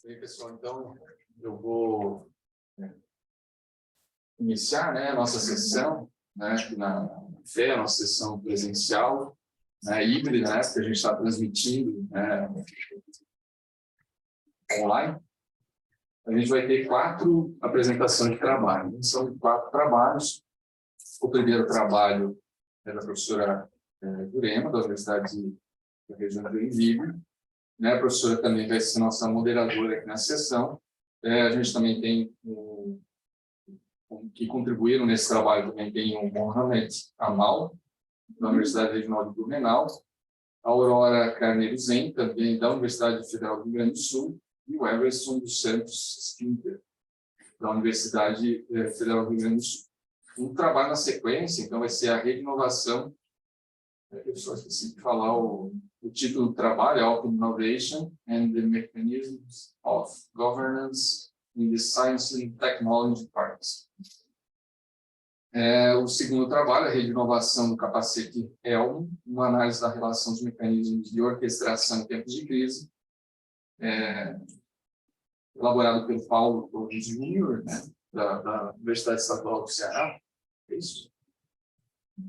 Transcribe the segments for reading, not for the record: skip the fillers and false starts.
Bem, pessoal, então eu vou iniciar, a nossa sessão, aqui na FEA, a nossa sessão presencial, híbrida, porque a gente está transmitindo online. A gente vai ter 4 apresentações de trabalho. São 4 trabalhos. O primeiro trabalho é da professora Jurema, da Universidade da Região de Joinville. A professora também vai ser nossa moderadora aqui na sessão. A gente também tem que contribuíram nesse trabalho, também tem o Mohamed Amal, da Universidade Regional de Blumenau, a Aurora Carneiro Zen, também da Universidade Federal do Rio Grande do Sul, e o Everson dos Santos Spinter, da Universidade Federal do Rio Grande do Sul. Um trabalho na sequência, então, vai ser a rede de inovação. Eu só esqueci de falar o título do trabalho, Open Innovation and the Mechanisms of Governance in the Science and Technology Parks. O segundo trabalho, a rede de inovação do capacete ELM, uma análise da relação dos mecanismos de orquestração em tempos de crise, elaborado pelo Paulo Torres Júnior, da Universidade Estadual do Ceará. É isso.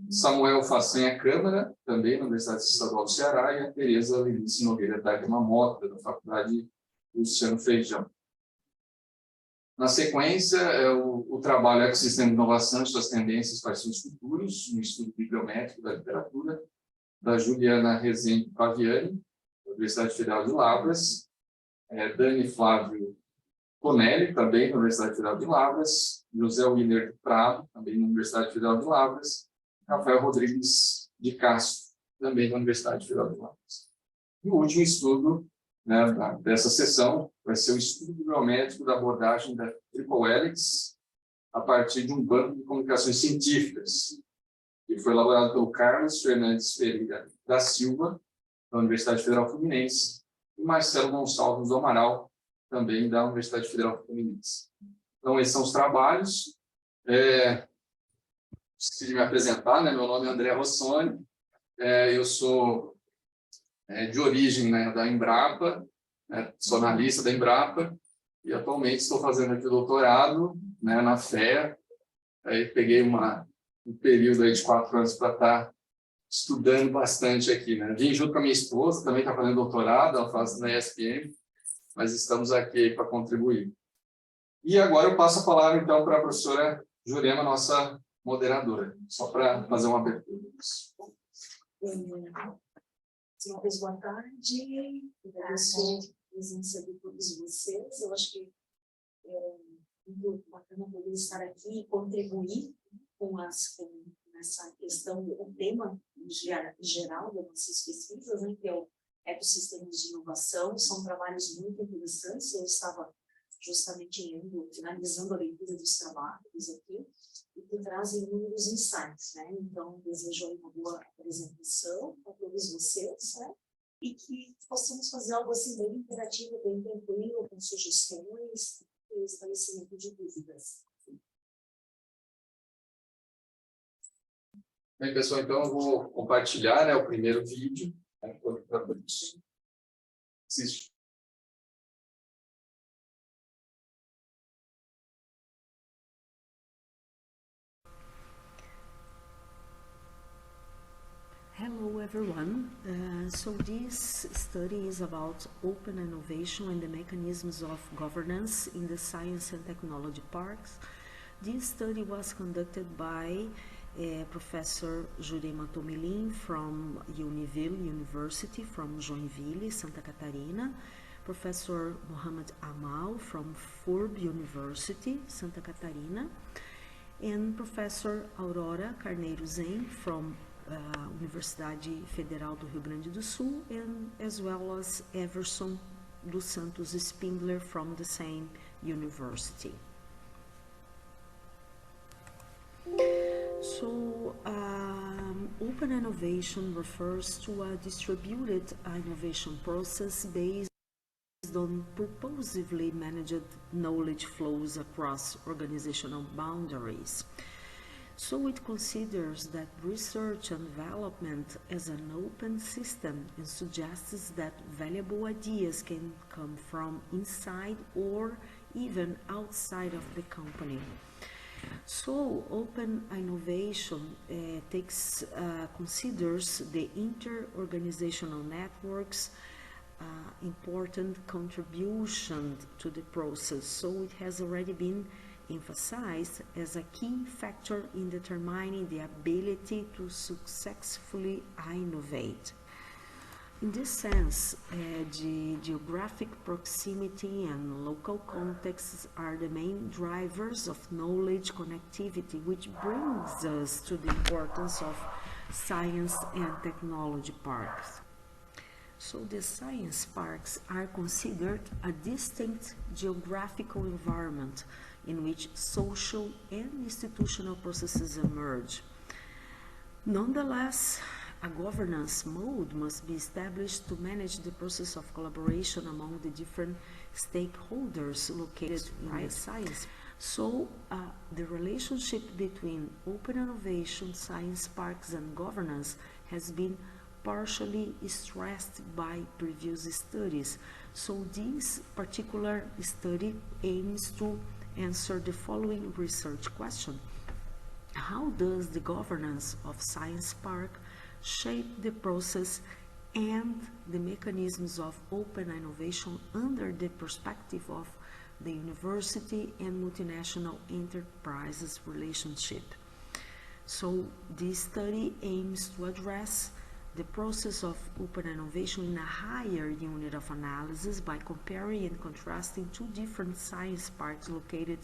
Samuel Façanha Câmara, também da Universidade Estadual do Ceará, e a Tereza Lenice Nogueira da Mota, da Faculdade Luciano Feijão. Na sequência, o trabalho Ecossistema de Inovação e suas tendências para seus futuros, um estudo bibliométrico da literatura, da Juliana Rezende Paviani, da Universidade Federal de Lavras, Dani Flávio Tonelli, também da Universidade Federal de Lavras, José Willer Prado, também da Universidade Federal de Lavras, Rafael Rodrigues de Castro, também da Universidade Federal de Lavras. E o último estudo dessa sessão vai ser o estudo bibliométrico da abordagem da Triple Helix a partir de um banco de comunicações científicas, que foi elaborado pelo Carlos Fernandes Ferreira da Silva, da Universidade Federal Fluminense, e Marcelo Gonçalves do Amaral, também da Universidade Federal Fluminense. Então, esses são os trabalhos. Esqueci de me apresentar, meu nome é André Rossoni, eu sou de origem da Embrapa, sou analista da Embrapa, e atualmente estou fazendo aqui o doutorado na FEA. Aí peguei um período aí de 4 anos para estar estudando bastante aqui. Vim junto com a minha esposa, também está fazendo doutorado, ela faz na ESPM, mas estamos aqui para contribuir. E agora eu passo a palavra, então, para a professora Jurema, nossa moderadora, só para fazer uma abertura. Uma vez, boa tarde. Agradeço a presença de todos vocês. Eu acho que é muito bacana poder estar aqui e contribuir com essa questão, o tema geral das nossas pesquisas, que é o ecossistemas de inovação. São trabalhos muito interessantes. Eu estava justamente finalizando a leitura dos trabalhos aqui, e que trazem inúmeros insights, Então, desejo uma boa apresentação para todos vocês, e que possamos fazer algo assim bem interativo, bem tranquilo, com sugestões e esclarecimento de dúvidas. Bem, pessoal, então eu vou compartilhar o primeiro vídeo. Assiste. Hello everyone. So this study is about open innovation and the mechanisms of governance in the science and technology parks. This study was conducted by Professor Jurema Tomelin from Univille University from Joinville, Santa Catarina, Professor Mohamed Amal from FURB University, Santa Catarina, and Professor Aurora Carneiro Zen from Universidade Federal do Rio Grande do Sul, and as well as Everson dos Santos Spindler from the same university. So, open innovation refers to a distributed innovation process based on purposively managed knowledge flows across organizational boundaries. So it considers that research and development as an open system and suggests that valuable ideas can come from inside or even outside of the company. So open innovation considers the inter-organizational networks important contribution to the process. So it has already been emphasized as a key factor in determining the ability to successfully innovate. In this sense, the geographic proximity and local contexts are the main drivers of knowledge connectivity, which brings us to the importance of science and technology parks. So the science parks are considered a distinct geographical environment in which social and institutional processes emerge. Nonetheless, a governance mode must be established to manage the process of collaboration among the different stakeholders located in the science. So the relationship between open innovation, science parks, and governance has been partially stressed by previous studies. So this particular study aims to answer the following research question. How does the governance of science park shape the process and the mechanisms of open innovation under the perspective of the university and multinational enterprises relationship? So this study aims to address the process of open innovation in a higher unit of analysis by comparing and contrasting two different science parks located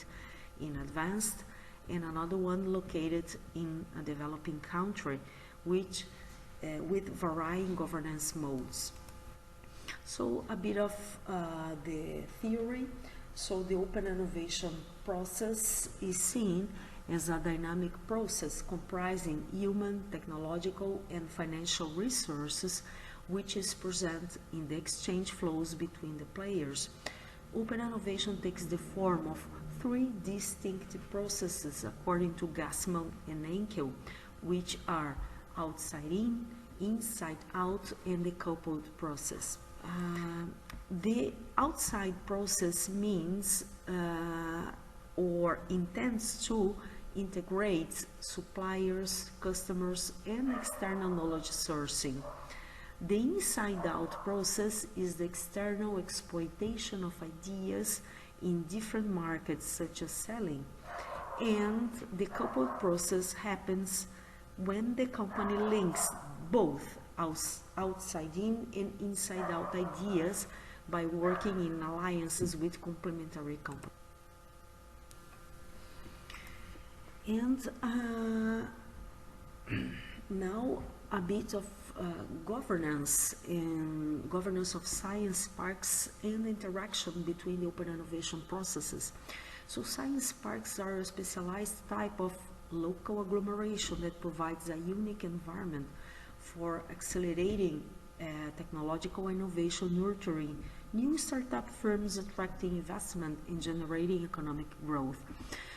in advanced and another one located in a developing country, which with varying governance modes. So a bit of the theory. So the open innovation process is seen as a dynamic process comprising human, technological, and financial resources, which is present in the exchange flows between the players. Open innovation takes the form of three distinct processes according to Gassman and Enkel, which are outside in, inside out, and the coupled process. The outside process means or intends to integrate suppliers, customers, and external knowledge sourcing. The inside-out process is the external exploitation of ideas in different markets, such as selling. And the coupled process happens when the company links both outside in and inside out ideas by working in alliances with complementary companies. And now a bit of governance of science parks and interaction between the open innovation processes. So science parks are a specialized type of local agglomeration that provides a unique environment for accelerating technological innovation, nurturing new startup firms, attracting investment, and generating economic growth.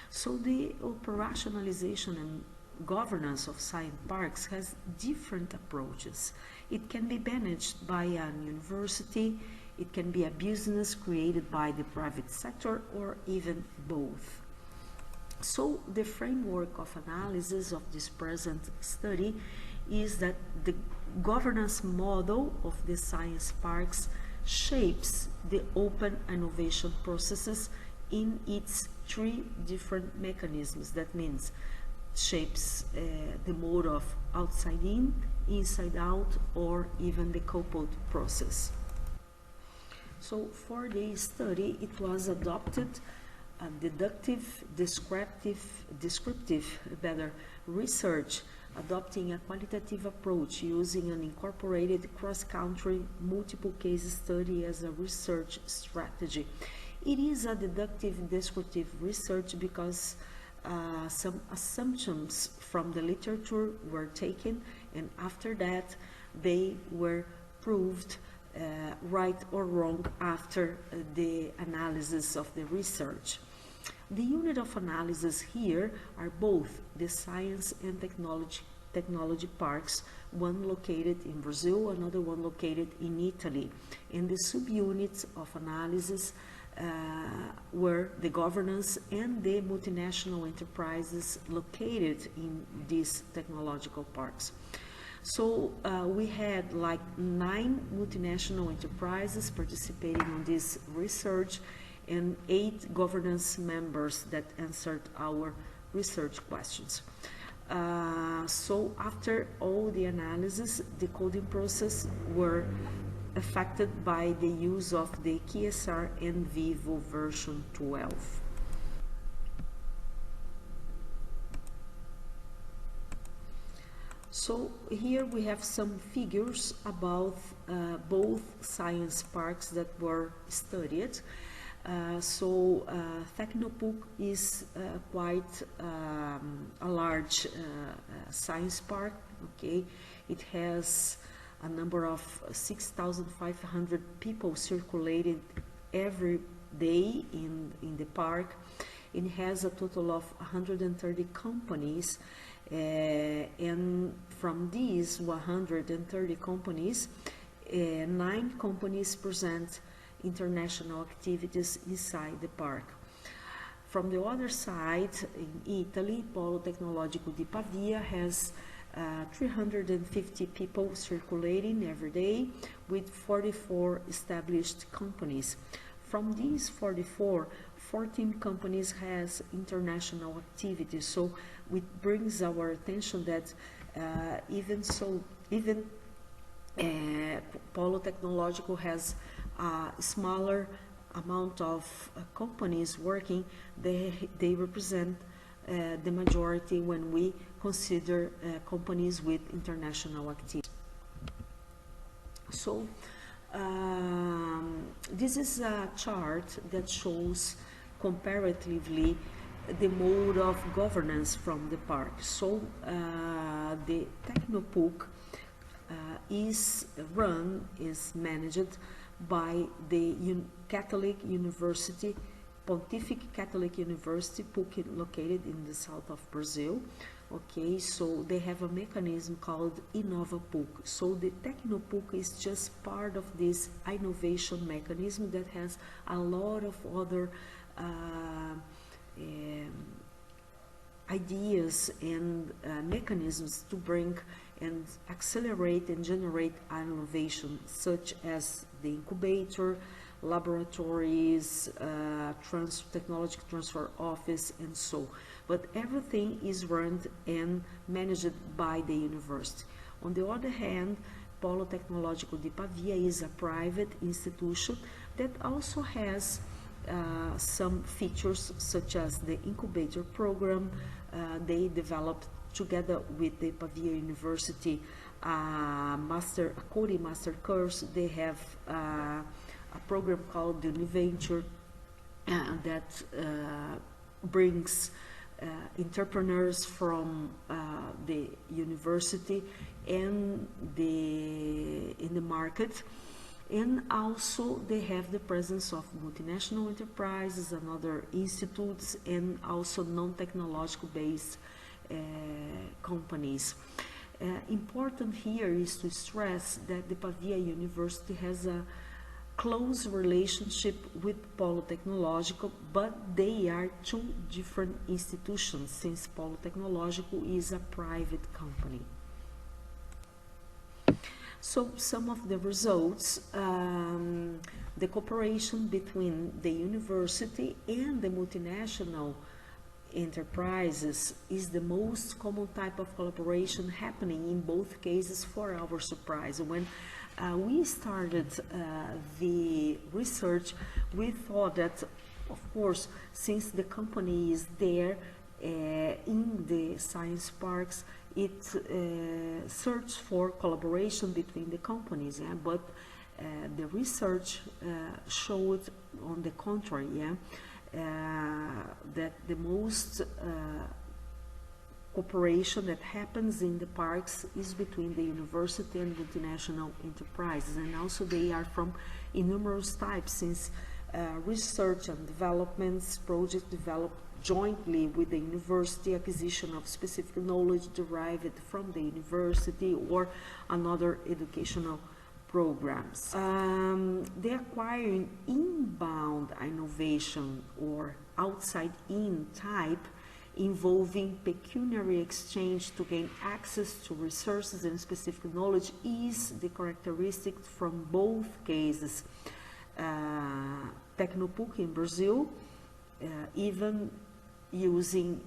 So the operationalization and governance of science parks has different approaches. It can be managed by an university, it can be a business created by the private sector, or even both. So the framework of analysis of this present study is that the governance model of the science parks shapes the open innovation processes in its three different mechanisms. That means shapes the mode of outside in, inside out, or even the coupled process. So for the study, it was adopted a deductive, descriptive research, adopting a qualitative approach using an incorporated cross-country multiple case study as a research strategy. It is a deductive descriptive research because some assumptions from the literature were taken, and after that they were proved right or wrong after the analysis of the research. The unit of analysis here are both the science and technology parks, one located in Brazil, another one located in Italy. And the subunits of analysis were the governance and the multinational enterprises located in these technological parks. So we had like 9 multinational enterprises participating in this research and 8 governance members that answered our research questions. So after all the analysis, the coding process were affected by the use of the KSR NVivo version 12. So here we have some figures about both science parks that were studied. Tecnopuc is quite a large science park. Okay, it has a number of 6,500 people circulating every day in the park. It has a total of 130 companies, and from these 130 companies, 9 companies present international activities inside the park. From the other side, in Italy, Polo Tecnologico di Pavia has 350 people circulating every day with 44 established companies. From these 44, 14 companies has international activities, so it brings our attention that even Polo Tecnologico has a smaller amount of companies working. They represent the majority when we consider companies with international activity. So this is a chart that shows comparatively the mode of governance from the park. So the Tecnopuc is managed by the Catholic University, Pontific Catholic University, PUC, located in the south of Brazil. Okay, so they have a mechanism called InovaPUC. So the Tecnopuc is just part of this innovation mechanism that has a lot of other ideas and mechanisms to bring and accelerate and generate innovation, such as the incubator, laboratories, technology transfer office, and so. But everything is run and managed by the university. On the other hand, Polo Tecnologico di Pavia is a private institution that also has some features such as the incubator program. They developed together with the Pavia University a coding master course. They have a program called the Univenture that brings entrepreneurs from the university and in the market. And also they have the presence of multinational enterprises and other institutes, and also non-technological based companies. Important here is to stress that the Pavia University has a close relationship with Polo Tecnologico, but they are 2 different institutions, since Polo Tecnologico is a private company. So some of the results, the cooperation between the university and the multinational enterprises is the most common type of collaboration happening in both cases, for our surprise. When we started the research, we thought that, of course, since the company is there in the science parks, it searches for collaboration between the companies, but the research showed on the contrary, that the most cooperation that happens in the parks is between the university and multinational enterprises, and also they are from numerous types, since research and developments, project developed jointly with the university, acquisition of specific knowledge derived from the university or another educational programs. The acquiring inbound innovation or outside-in type involving pecuniary exchange to gain access to resources and specific knowledge is the characteristic from both cases. Tecnopuc in Brazil, even using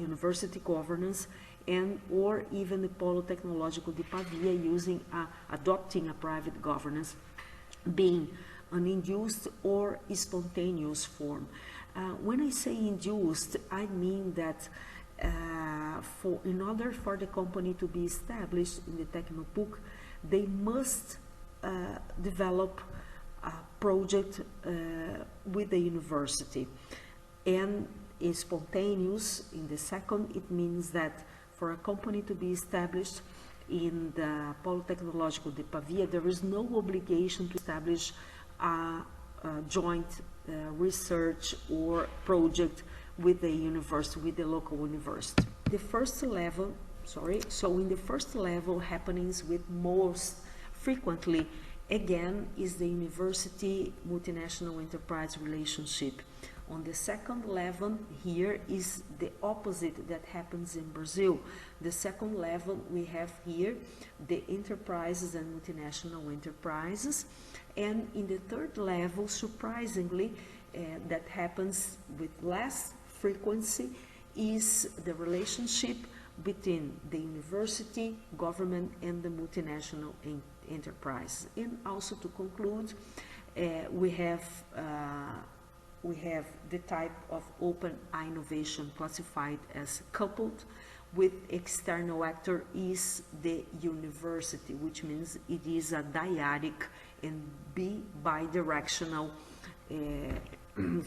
university governance, and or even the Polo Tecnológico de Pavia using adopting a private governance, being an induced or spontaneous form. When I say induced, I mean that in order for the company to be established in the Tecnopuc, they must develop a project with the university. And spontaneous, in the second, it means that for a company to be established in the Polo Tecnológico de Pavia, there is no obligation to establish a joint research or project with the university, with the local university. The first level, so in the first level, happenings with most frequently, again, is the university multinational enterprise relationship. On the second level here is the opposite that happens in Brazil. The second level we have here the enterprises and multinational enterprises, and in the third level, surprisingly, that happens with less frequency, is the relationship between the university, government, and the multinational enterprise. And also to conclude, we have the type of open innovation classified as coupled with external actor is the university, which means it is a dyadic and bidirectional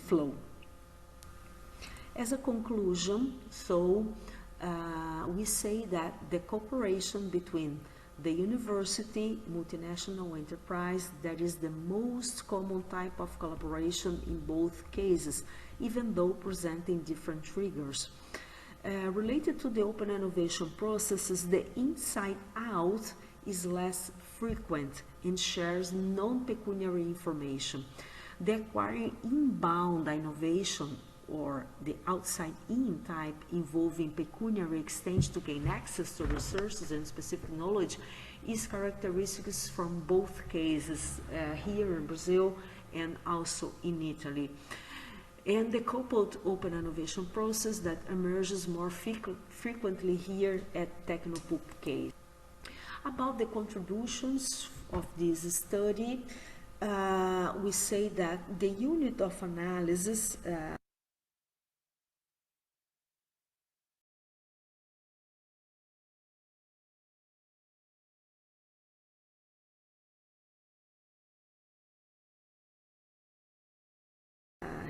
flow. As a conclusion, we say that the cooperation between the university, multinational enterprise, that is the most common type of collaboration in both cases, even though presenting different triggers. Related to the open innovation processes, the inside out is less frequent and shares non-pecuniary information. The acquiring inbound innovation or the outside-in type involving pecuniary exchange to gain access to resources and specific knowledge is characteristics from both cases here in Brazil and also in Italy. And the coupled open innovation process that emerges more frequently here at Tecnopuc case. About the contributions of this study, we say that the unit of analysis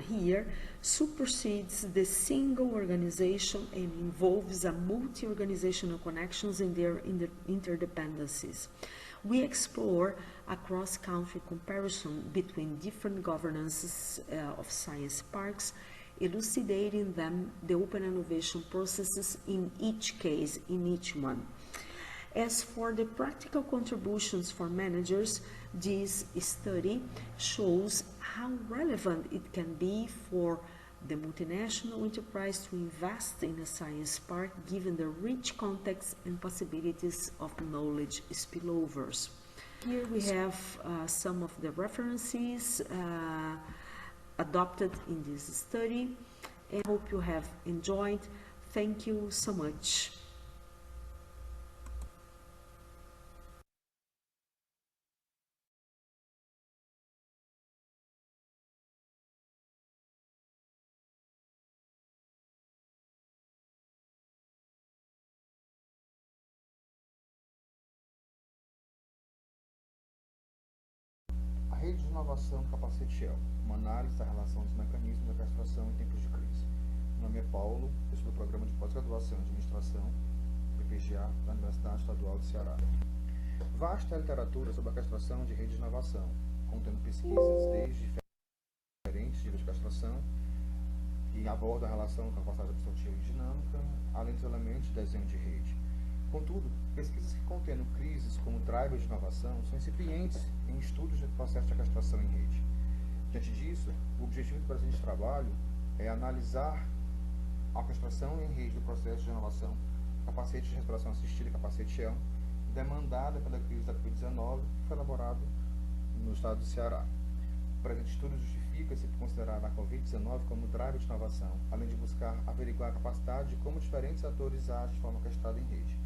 here supersedes the single organization and involves a multi-organizational connections in their interdependencies. We explore a cross-country comparison between different governances of science parks, elucidating the open innovation processes in each case, in each one. As for the practical contributions for managers, this study shows how relevant it can be for the multinational enterprise to invest in a science park given the rich context and possibilities of knowledge spillovers. Here we have some of the references adopted in this study, and I hope you have enjoyed. Thank you so much. A Rede de Inovação Capacete Shell, uma análise da relação dos mecanismos da orquestração em tempos de crise. Meu nome é Paulo, eu sou do Programa de Pós-Graduação em Administração, PPGA, da Universidade Estadual do Ceará. Vasta literatura sobre a orquestração de redes de inovação, contendo pesquisas desde perspectiva de castração, e aborda a relação com a capacidade absortiva e dinâmica, além dos elementos de desenho de rede. Contudo, pesquisas que contendo crises como drivers de inovação são incipientes em estudos de processo de castração em rede. Diante disso, o objetivo do presente trabalho é analisar a castração em rede do processo de inovação, capacete de respiração assistida e capacete ELM, demandada pela crise da Covid-19, que foi elaborado no estado do Ceará. O presente estudo justifica-se por considerar a Covid-19 como driver de inovação, além de buscar averiguar a capacidade de como diferentes atores agem de forma castrada em rede.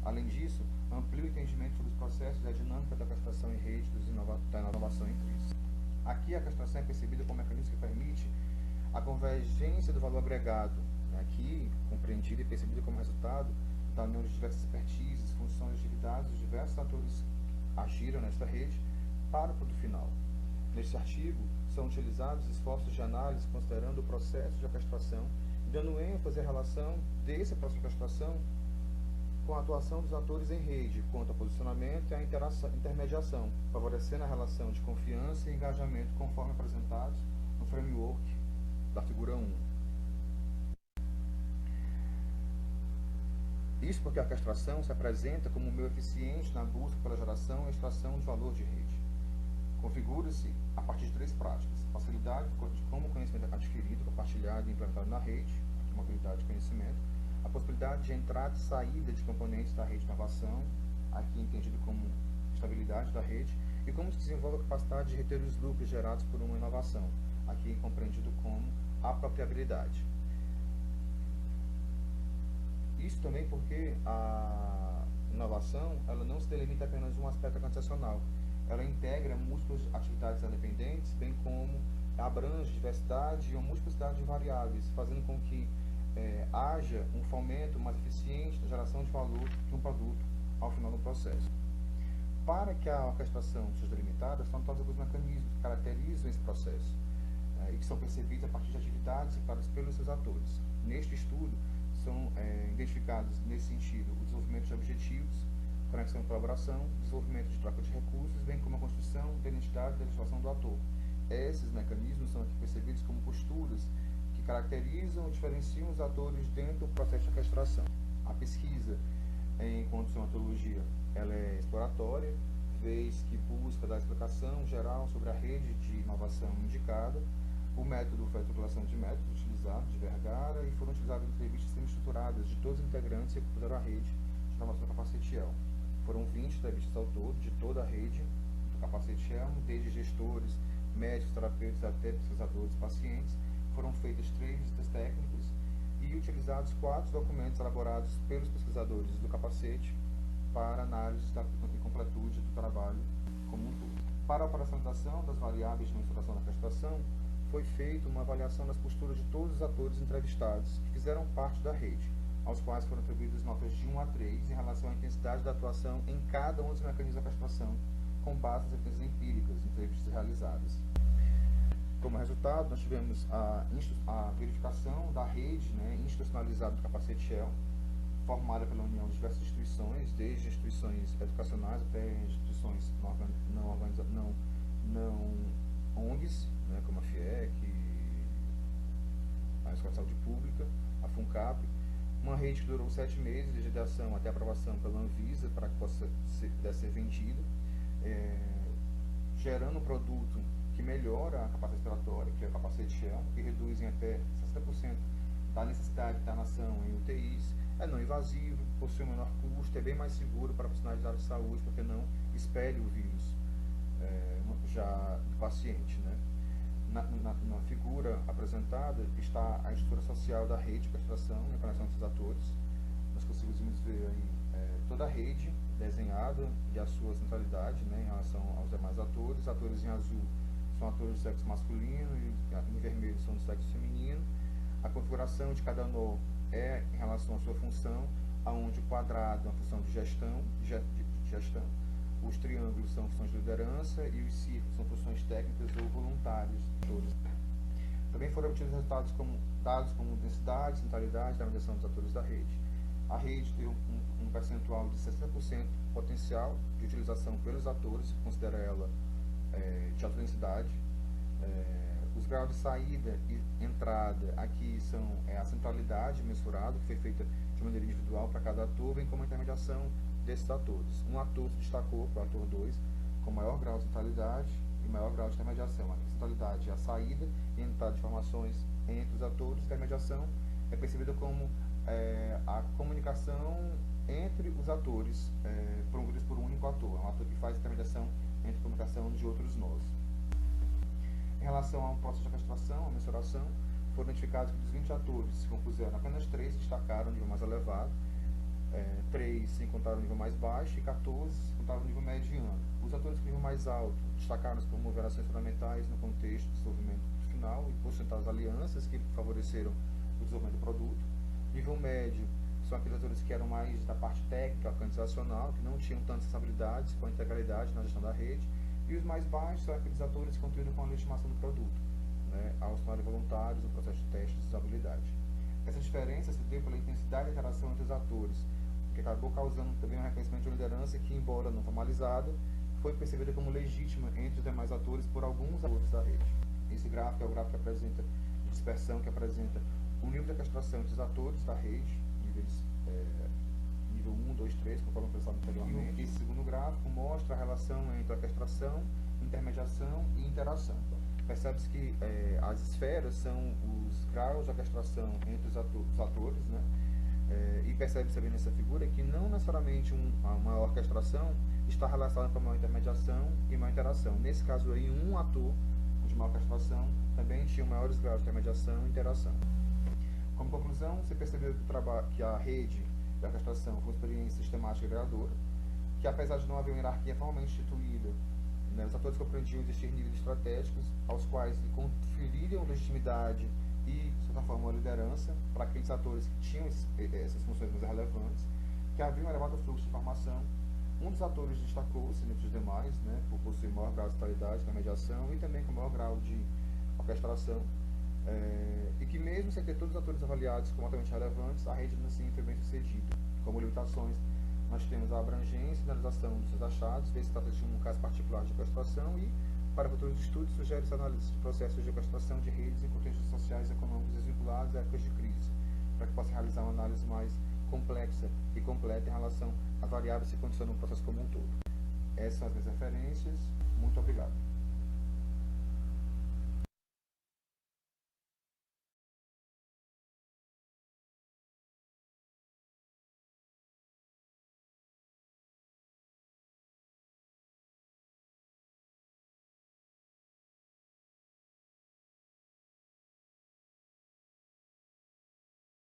Além disso, amplia o entendimento sobre os processos e a dinâmica da castração em rede da inovação em crise. Aqui, a castração é percebida como um mecanismo que permite a convergência do valor agregado, aqui compreendida e percebida como resultado da união de diversas expertises, funções e atividades dos diversos atores que agiram nesta rede para o produto final. Neste artigo, são utilizados esforços de análise considerando o processo de castração, dando ênfase à relação desse processo de castração com a atuação dos atores em rede, quanto ao posicionamento e à intermediação, favorecendo a relação de confiança e engajamento conforme apresentados no framework da figura 1. Isso porque a castração se apresenta como um meio eficiente na busca pela geração e extração de valor de rede. Configura-se a partir de 3 práticas: facilidade de como o conhecimento é adquirido, compartilhado e implementado na rede, aqui mobilidade de conhecimento, a possibilidade de entrada e saída de componentes da rede de inovação, aqui entendido como estabilidade da rede, e como se desenvolve a capacidade de reter os lucros gerados por uma inovação, aqui compreendido como apropriabilidade. Isso também porque a inovação ela não se delimita apenas um aspecto organizacional, ela integra múltiplas atividades independentes, bem como abrange diversidade e uma multiplicidade de variáveis, fazendo com que haja um fomento mais eficiente da geração de valor de um produto ao final do processo. Para que a orquestração seja delimitada, são notados alguns mecanismos que caracterizam esse processo e que são percebidos a partir de atividades executadas pelos seus atores. Neste estudo, são identificados, nesse sentido, o desenvolvimento de objetivos, conexão e colaboração, desenvolvimento de troca de recursos, bem como a construção da identidade e da legislação do ator. Esses mecanismos são aqui percebidos como posturas que caracterizam e diferenciam os atores dentro do processo de orquestração. A pesquisa, enquanto sua metodologia, ela é exploratória, vez que busca dar explicação geral sobre a rede de inovação indicada. O método foi a estruturação de métodos utilizados de Vergara e foram utilizadas entrevistas semi-estruturadas de todos os integrantes que compuseram a rede de inovação do capacete ELM. Foram 20 entrevistas ao todo, de toda a rede do capacete ELM, desde gestores, médicos, terapeutas até pesquisadores e pacientes. Foram feitas 3 visitas técnicas e utilizados 4 documentos elaborados pelos pesquisadores do capacete para análise e completude do trabalho como um todo. Para a operacionalização das variáveis de mensuração da castração, foi feita uma avaliação das posturas de todos os atores entrevistados que fizeram parte da rede, aos quais foram atribuídas notas de 1 a 3 em relação à intensidade da atuação em cada um dos mecanismos da castração, com base nas evidências empíricas, entrevistas realizadas. Como resultado, nós tivemos a verificação da rede institucionalizada do capacete ELM, formada pela união de diversas instituições, desde instituições educacionais até instituições não ONGs, como a FIEC, a Escola de Saúde Pública, a FUNCAP, uma rede que durou 7 meses, desde a ação até a aprovação pela Anvisa, para que pudesse ser vendido, gerando um produto que melhora a capacidade respiratória, que é o capacete ELM, que reduz em até 60% da necessidade de internação em UTIs, é não invasivo, possui um menor custo, é bem mais seguro para profissionais da área de saúde, porque não expele o vírus já do paciente. Na figura apresentada está a estrutura social da rede de castração e a conexão entre os atores. Nós conseguimos ver aí toda a rede desenhada e a sua centralidade em relação aos demais atores. Atores em azul são atores do sexo masculino e em vermelho são do sexo feminino. A configuração de cada nó é em relação à sua função, onde o quadrado é uma função de gestão, os triângulos são funções de liderança e os círculos são funções técnicas ou voluntárias. Também foram obtidos dados como densidade, centralidade da mediação dos atores da rede. A rede tem um percentual de 60% potencial de utilização pelos atores, considera ela de alta densidade. Os graus de saída e entrada aqui são a centralidade mensurada, que foi feita de maneira individual para cada ator, bem como a intermediação desses atores. Um ator se destacou para o ator 2 com maior grau de centralidade e maior grau de intermediação. A centralidade é a saída e entrada de informações entre os atores. A intermediação é percebida como a comunicação entre os atores, promovidos por um único ator. É um ator que faz a intermediação entre a comunicação de outros nós. Em relação ao processo de orquestração, a mensuração, foram identificados que dos 20 atores que se compuseram, apenas 3 destacaram o nível mais elevado, 3 se encontraram no nível mais baixo e 14 se encontraram no nível mediano. Os atores com nível mais alto destacaram-se por promover ações fundamentais no contexto do desenvolvimento final e por sustentar as alianças que favoreceram o desenvolvimento do produto. Nível médio são aqueles atores que eram mais da parte técnica, organizacional, que não tinham tantas responsabilidades com a integralidade na gestão da rede. E os mais baixos são aqueles atores que contribuem com a legitimação do produto, ao se tornarem voluntários no processo de teste de usabilidade. Essa diferença se deu pela intensidade da interação entre os atores, que acabou causando também um reconhecimento de uma liderança que, embora não formalizada, foi percebida como legítima entre os demais atores por alguns atores da rede. Esse gráfico é o gráfico que apresenta a dispersão, que apresenta o nível de orquestração entre os atores da rede, nível 1, 2, 3, conforme pensado anteriormente. E esse segundo gráfico mostra a relação entre orquestração, intermediação e interação. Percebe-se que as esferas são os graus de orquestração entre os atores, e percebe-se também nessa figura que não necessariamente uma orquestração está relacionada com uma intermediação e uma interação. Nesse caso aí, um ator de uma orquestração também tinha maiores graus de intermediação e interação. Como conclusão, você percebeu que a rede de orquestração foi uma experiência sistemática e agregadora, que apesar de não haver uma hierarquia formalmente instituída, os atores compreendiam existir níveis estratégicos aos quais confeririam legitimidade e, de certa forma, uma liderança para aqueles atores que tinham essas funções mais relevantes, que havia um elevado fluxo de informação. Um dos atores destacou-se entre os demais, por possuir maior grau de estabilidade na mediação e também com maior grau de orquestração, e que mesmo sem ter todos os atores avaliados como altamente relevantes, a rede assim foi bem sucedida. Como limitações, nós temos a abrangência e analisação dos seus achados, ver se trata de um caso particular de orquestração e, para futuros estudos, sugere-se análise de processos de orquestração de redes em contextos sociais e econômicos desvinculados a épocas de crise, para que possa realizar uma análise mais complexa e completa em relação a variáveis que condicionam o processo como um todo. Essas são as minhas referências. Muito obrigado.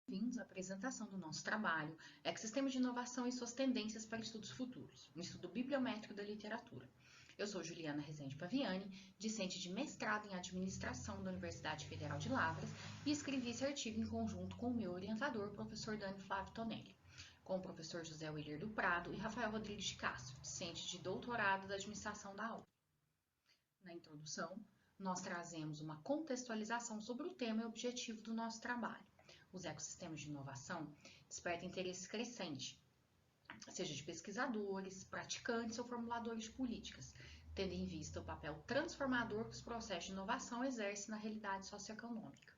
Bem-vindos à apresentação do nosso trabalho, Ecossistemas de Inovação e Suas Tendências para Estudos Futuros, um estudo bibliométrico da literatura. Eu sou Juliana Rezende Paviani, discente de mestrado em Administração da Universidade Federal de Lavras, e escrevi esse artigo em conjunto com o meu orientador, professor Dani Flávio Tonelli, com o professor José Willer do Prado e Rafael Rodrigues de Castro, discente de doutorado da Administração da UFRGS. Na introdução, nós trazemos uma contextualização sobre o tema e objetivo do nosso trabalho. Os ecossistemas de inovação despertam interesse crescente, seja de pesquisadores, praticantes ou formuladores de políticas, tendo em vista o papel transformador que os processos de inovação exercem na realidade socioeconômica.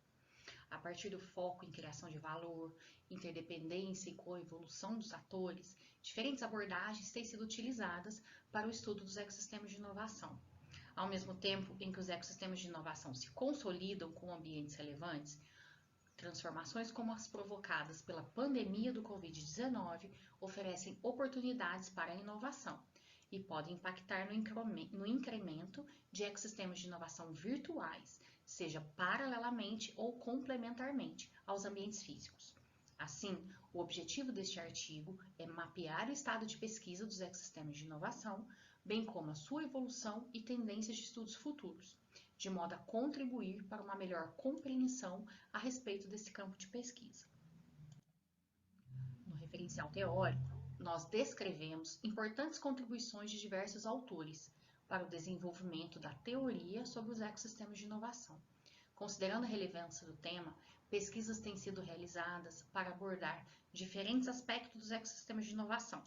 A partir do foco em criação de valor, interdependência e coevolução dos atores, diferentes abordagens têm sido utilizadas para o estudo dos ecossistemas de inovação. Ao mesmo tempo em que os ecossistemas de inovação se consolidam com ambientes relevantes, transformações como as provocadas pela pandemia do Covid-19 oferecem oportunidades para a inovação e podem impactar no incremento de ecossistemas de inovação virtuais, seja paralelamente ou complementarmente aos ambientes físicos. Assim, o objetivo deste artigo é mapear o estado de pesquisa dos ecossistemas de inovação, bem como a sua evolução e tendências de estudos futuros, de modo a contribuir para uma melhor compreensão a respeito desse campo de pesquisa. No referencial teórico, nós descrevemos importantes contribuições de diversos autores para o desenvolvimento da teoria sobre os ecossistemas de inovação. Considerando a relevância do tema, pesquisas têm sido realizadas para abordar diferentes aspectos dos ecossistemas de inovação,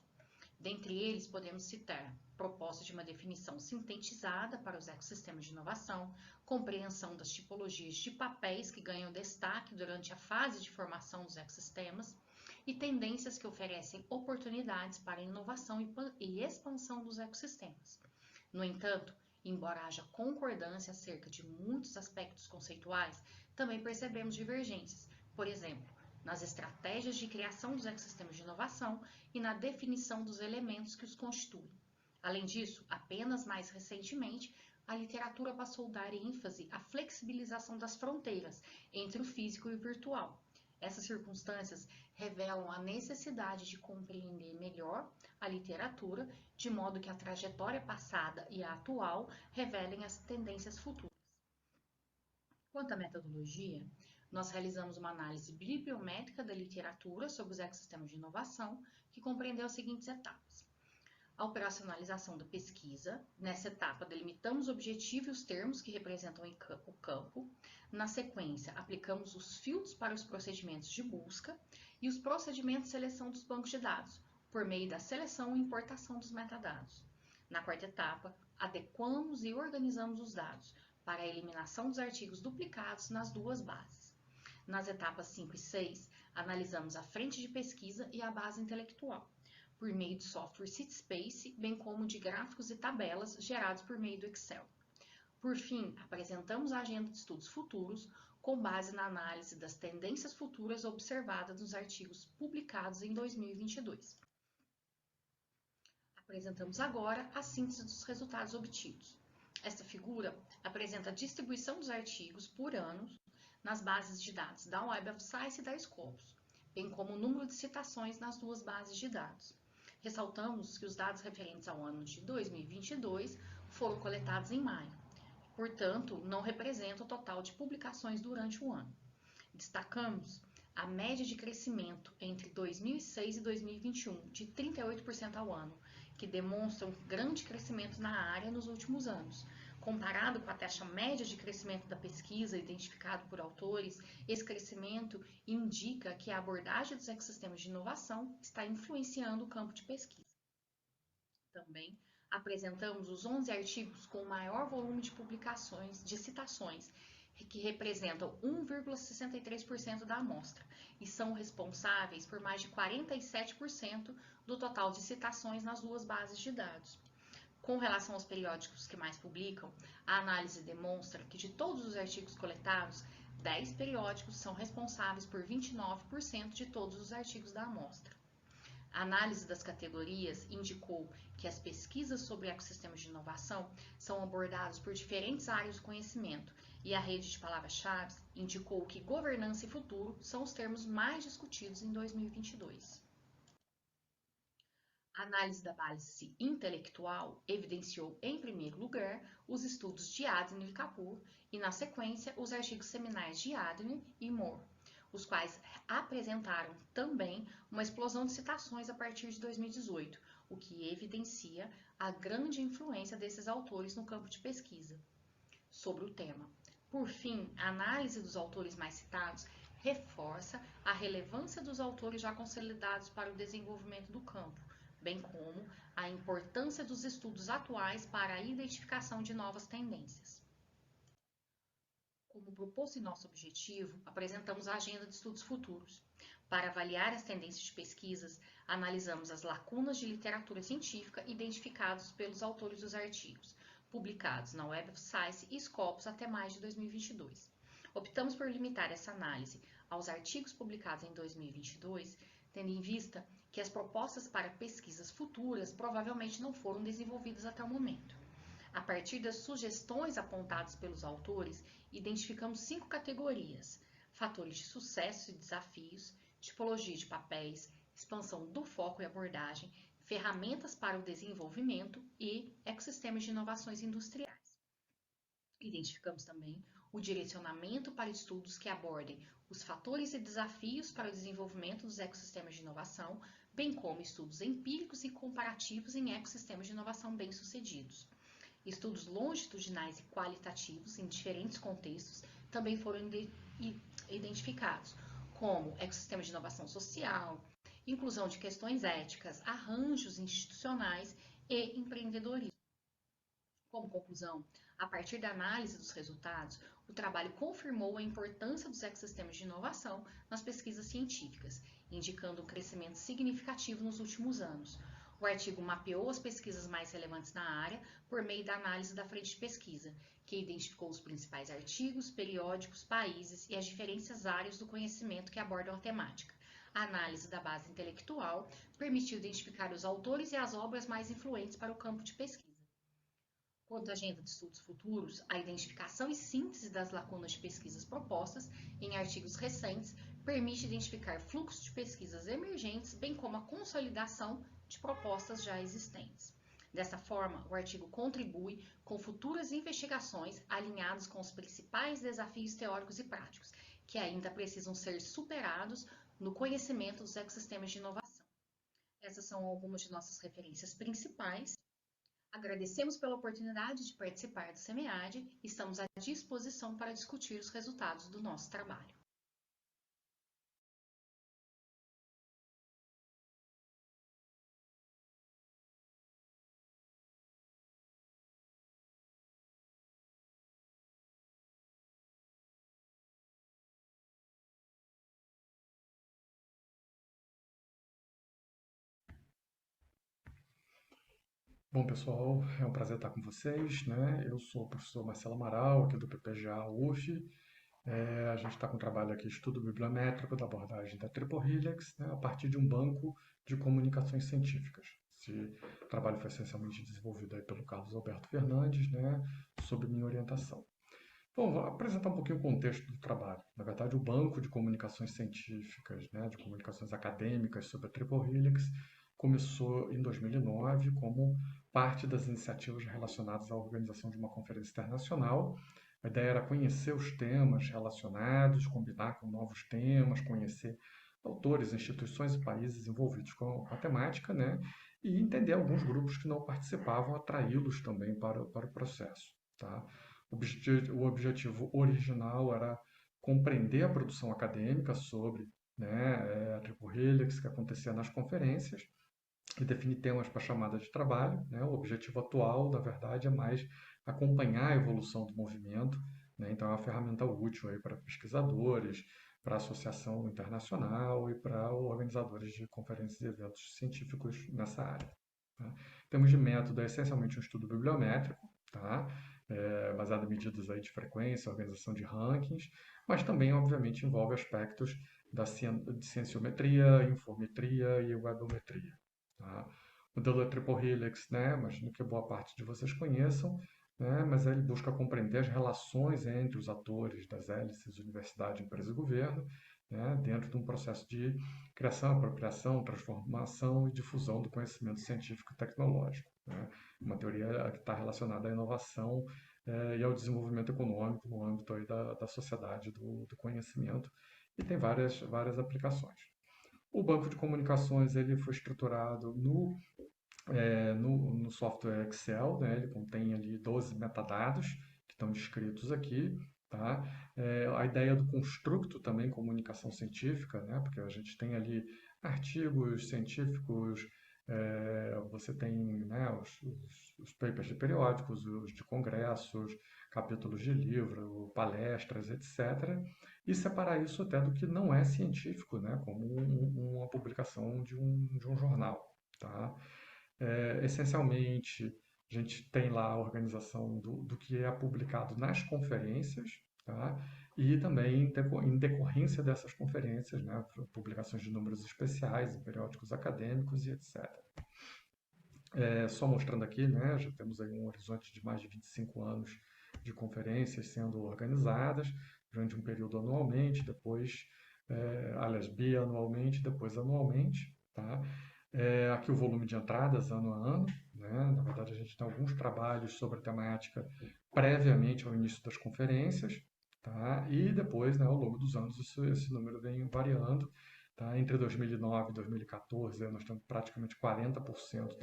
Dentre eles, podemos citar proposta de uma definição sintetizada para os ecossistemas de inovação, compreensão das tipologias de papéis que ganham destaque durante a fase de formação dos ecossistemas e tendências que oferecem oportunidades para inovação e expansão dos ecossistemas. No entanto, embora haja concordância acerca de muitos aspectos conceituais, também percebemos divergências, por exemplo, nas estratégias de criação dos ecossistemas de inovação e na definição dos elementos que os constituem. Além disso, apenas mais recentemente, a literatura passou a dar ênfase à flexibilização das fronteiras entre o físico e o virtual. Essas circunstâncias revelam a necessidade de compreender melhor a literatura, de modo que a trajetória passada e a atual revelem as tendências futuras. Quanto à metodologia, nós realizamos uma análise bibliométrica da literatura sobre os ecossistemas de inovação, que compreendeu as seguintes etapas. A operacionalização da pesquisa. Nessa etapa, delimitamos o objetivo e os termos que representam o campo. Na sequência, aplicamos os filtros para os procedimentos de busca e os procedimentos de seleção dos bancos de dados, por meio da seleção e importação dos metadados. Na quarta etapa, adequamos e organizamos os dados para a eliminação dos artigos duplicados nas duas bases. Nas etapas 5 e 6, analisamos a frente de pesquisa e a base intelectual, por meio de software CitySpace, bem como de gráficos e tabelas gerados por meio do Excel. Por fim, apresentamos a agenda de estudos futuros, com base na análise das tendências futuras observadas nos artigos publicados em 2022. Apresentamos agora a síntese dos resultados obtidos. Esta figura apresenta a distribuição dos artigos por ano nas bases de dados da Web of Science e da Scopus, bem como o número de citações nas duas bases de dados. Ressaltamos que os dados referentes ao ano de 2022 foram coletados em maio, portanto, não representam o total de publicações durante o ano. Destacamos a média de crescimento entre 2006 e 2021 de 38% ao ano, que demonstra um grande crescimento na área nos últimos anos. Comparado com a taxa média de crescimento da pesquisa identificado por autores, esse crescimento indica que a abordagem dos ecossistemas de inovação está influenciando o campo de pesquisa. Também apresentamos os 11 artigos com maior volume de publicações, de citações, que representam 1,63% da amostra e são responsáveis por mais de 47% do total de citações nas duas bases de dados. Com relação aos periódicos que mais publicam, a análise demonstra que de todos os artigos coletados, 10 periódicos são responsáveis por 29% de todos os artigos da amostra. A análise das categorias indicou que as pesquisas sobre ecossistemas de inovação são abordadas por diferentes áreas de conhecimento e a rede de palavras-chave indicou que governança e futuro são os termos mais discutidos em 2022. A análise da base intelectual evidenciou, em primeiro lugar, os estudos de Adner e Kapur e, na sequência, os artigos seminais de Adner e Moore, os quais apresentaram também uma explosão de citações a partir de 2018, o que evidencia a grande influência desses autores no campo de pesquisa sobre o tema. Por fim, a análise dos autores mais citados reforça a relevância dos autores já consolidados para o desenvolvimento do campo, bem como a importância dos estudos atuais para a identificação de novas tendências. Como proposto em nosso objetivo, apresentamos a agenda de estudos futuros. Para avaliar as tendências de pesquisas, analisamos as lacunas de literatura científica identificadas pelos autores dos artigos, publicados na Web of Science e Scopus até maio de 2022. Optamos por limitar essa análise aos artigos publicados em 2022, tendo em vista que as propostas para pesquisas futuras provavelmente não foram desenvolvidas até o momento. A partir das sugestões apontadas pelos autores, identificamos 5 categorias: fatores de sucesso e desafios, tipologia de papéis, expansão do foco e abordagem, ferramentas para o desenvolvimento e ecossistemas de inovações industriais. Identificamos também o direcionamento para estudos que abordem os fatores e desafios para o desenvolvimento dos ecossistemas de inovação, bem como estudos empíricos e comparativos em ecossistemas de inovação bem-sucedidos. Estudos longitudinais e qualitativos em diferentes contextos também foram identificados, como ecossistemas de inovação social inclusão de questões éticas, arranjos institucionais e empreendedorismo. Como conclusão, a partir da análise dos resultados, o trabalho confirmou a importância dos ecossistemas de inovação nas pesquisas científicas, indicando um crescimento significativo nos últimos anos. O artigo mapeou as pesquisas mais relevantes na área por meio da análise da frente de pesquisa, que identificou os principais artigos, periódicos, países e as diferentes áreas do conhecimento que abordam a temática. A análise da base intelectual permitiu identificar os autores e as obras mais influentes para o campo de pesquisa. Quanto à agenda de estudos futuros, a identificação e síntese das lacunas de pesquisas propostas em artigos recentes permite identificar fluxos de pesquisas emergentes, bem como a consolidação de propostas já existentes. Dessa forma, o artigo contribui com futuras investigações alinhadas com os principais desafios teóricos e práticos, que ainda precisam ser superados no conhecimento dos ecossistemas de inovação. Essas são algumas de nossas referências principais. Agradecemos pela oportunidade de participar do SEMEAD e estamos à disposição para discutir os resultados do nosso trabalho. Bom, pessoal, é um prazer estar com vocês, né? Eu sou o professor Marcelo Amaral, aqui do PPGA UF. A gente está com um trabalho aqui, estudo bibliométrico da abordagem da Triple Helix, né, a partir de um banco de comunicações científicas. Esse trabalho foi essencialmente desenvolvido aí pelo Carlos Alberto Fernandes, né, sob minha orientação. Bom, vou apresentar um pouquinho o contexto do trabalho. Na verdade, o Banco de Comunicações Científicas, né, de comunicações acadêmicas sobre a Triple Helix, começou em 2009 como parte das iniciativas relacionadas à organização de uma conferência internacional. A ideia era conhecer os temas relacionados, combinar com novos temas, conhecer autores, instituições e países envolvidos com a temática, né, e entender alguns grupos que não participavam, atraí-los também para o processo. Tá? O objetivo original era compreender a produção acadêmica sobre, né, a Triple Helix que acontecia nas conferências e definir temas para a chamada de trabalho. Né? O objetivo atual, na verdade, é mais acompanhar a evolução do movimento. Né? Então, é uma ferramenta útil aí para pesquisadores, para a associação internacional e para organizadores de conferências e eventos científicos nessa área. Tá? Em termos de método, é essencialmente um estudo bibliométrico, tá? Baseado em medidas aí de frequência, organização de rankings, mas também, obviamente, envolve aspectos de cienciometria, infometria e webometria. Tá? O modelo da Triple Helix, né, imagino que boa parte de vocês conheçam, né, mas ele busca compreender as relações entre os atores das hélices, universidade, empresa e governo, né, dentro de um processo de criação, apropriação, transformação e difusão do conhecimento científico e tecnológico. Né? Uma teoria que está relacionada à inovação e ao desenvolvimento econômico no âmbito aí da sociedade do conhecimento, e tem várias aplicações. O banco de comunicações ele foi estruturado no software Excel, né? Ele contém ali 12 metadados que estão descritos aqui. Tá? A ideia do construto também, comunicação científica, né? Porque a gente tem ali artigos científicos, você tem, né, os papers de periódicos, os de congressos, capítulos de livro, palestras, etc. E separar isso até do que não é científico, né, como uma publicação de um jornal. Tá? Essencialmente, a gente tem lá a organização do que é publicado nas conferências, tá? E também em decorrência dessas conferências, né, publicações de números especiais em periódicos acadêmicos e etc. Só mostrando aqui, né, já temos aí um horizonte de mais de 25 anos de conferências sendo organizadas durante um período anualmente, depois, bianualmente, depois anualmente. Tá? Aqui o volume de entradas ano a ano. Né? Na verdade, a gente tem alguns trabalhos sobre a temática previamente ao início das conferências. Tá? E depois, né, ao longo dos anos, esse número vem variando. Tá? Entre 2009 e 2014, nós temos praticamente 40%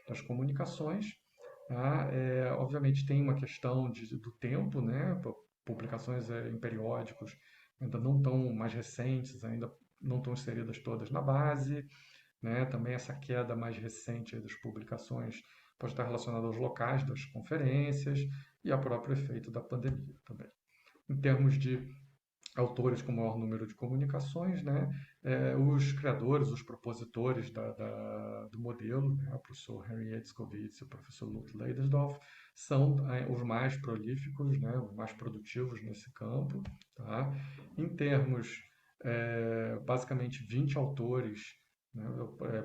das comunicações. Tá? Obviamente tem uma questão do tempo, né? Publicações em periódicos ainda não tão mais recentes, ainda não estão inseridas todas na base, né? Também essa queda mais recente aí das publicações pode estar relacionada aos locais das conferências e ao próprio efeito da pandemia também. Em termos de autores com maior número de comunicações, né? Os criadores, os propositores do modelo, né? O professor Henry Edskovitz e o professor Lutz Leidesdorf, são os mais prolíficos, né? Os mais produtivos nesse campo. Tá? Em termos, basicamente 20 autores, né?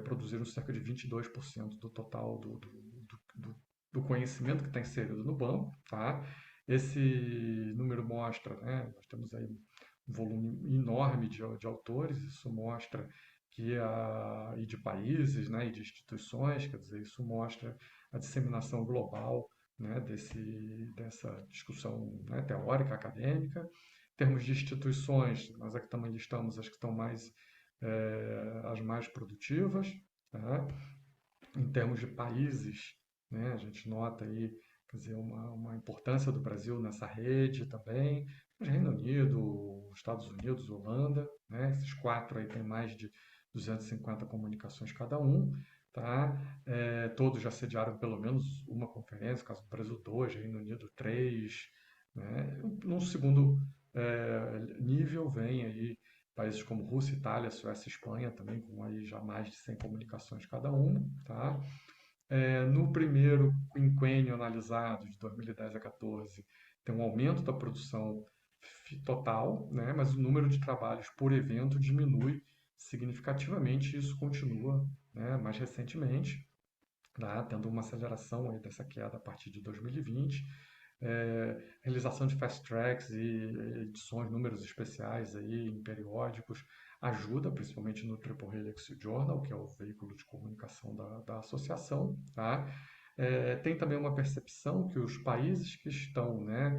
Produziram cerca de 22% do total do conhecimento que está inserido no banco. Tá? Esse número mostra, né? Nós temos aí um volume enorme de autores, isso mostra que e de países, né, e de instituições, quer dizer, isso mostra a disseminação global, né, dessa discussão, né, teórica, acadêmica. Em termos de instituições, nós aqui também listamos as que estão as mais produtivas. Tá? Em termos de países, né, a gente nota aí, quer dizer, uma importância do Brasil nessa rede também. Reino Unido, Estados Unidos, Holanda, né? Esses 4 aí têm mais de 250 comunicações cada um. Tá? Todos já sediaram pelo menos uma conferência, no caso do Brasil 2, Reino Unido 3. Né? Num segundo nível vem aí países como Rússia, Itália, Suécia e Espanha também, com aí já mais de 100 comunicações cada uma. Tá? No primeiro quinquênio analisado, de 2010 a 2014, tem um aumento da produção total, né? Mas o número de trabalhos por evento diminui significativamente e isso continua, né, mais recentemente, tá? Tendo uma aceleração aí dessa queda a partir de 2020. Realização de fast tracks e edições, números especiais aí em periódicos, ajuda, principalmente no Triple Helix Journal, que é o veículo de comunicação da associação. Tá? Tem também uma percepção que os países que estão, né,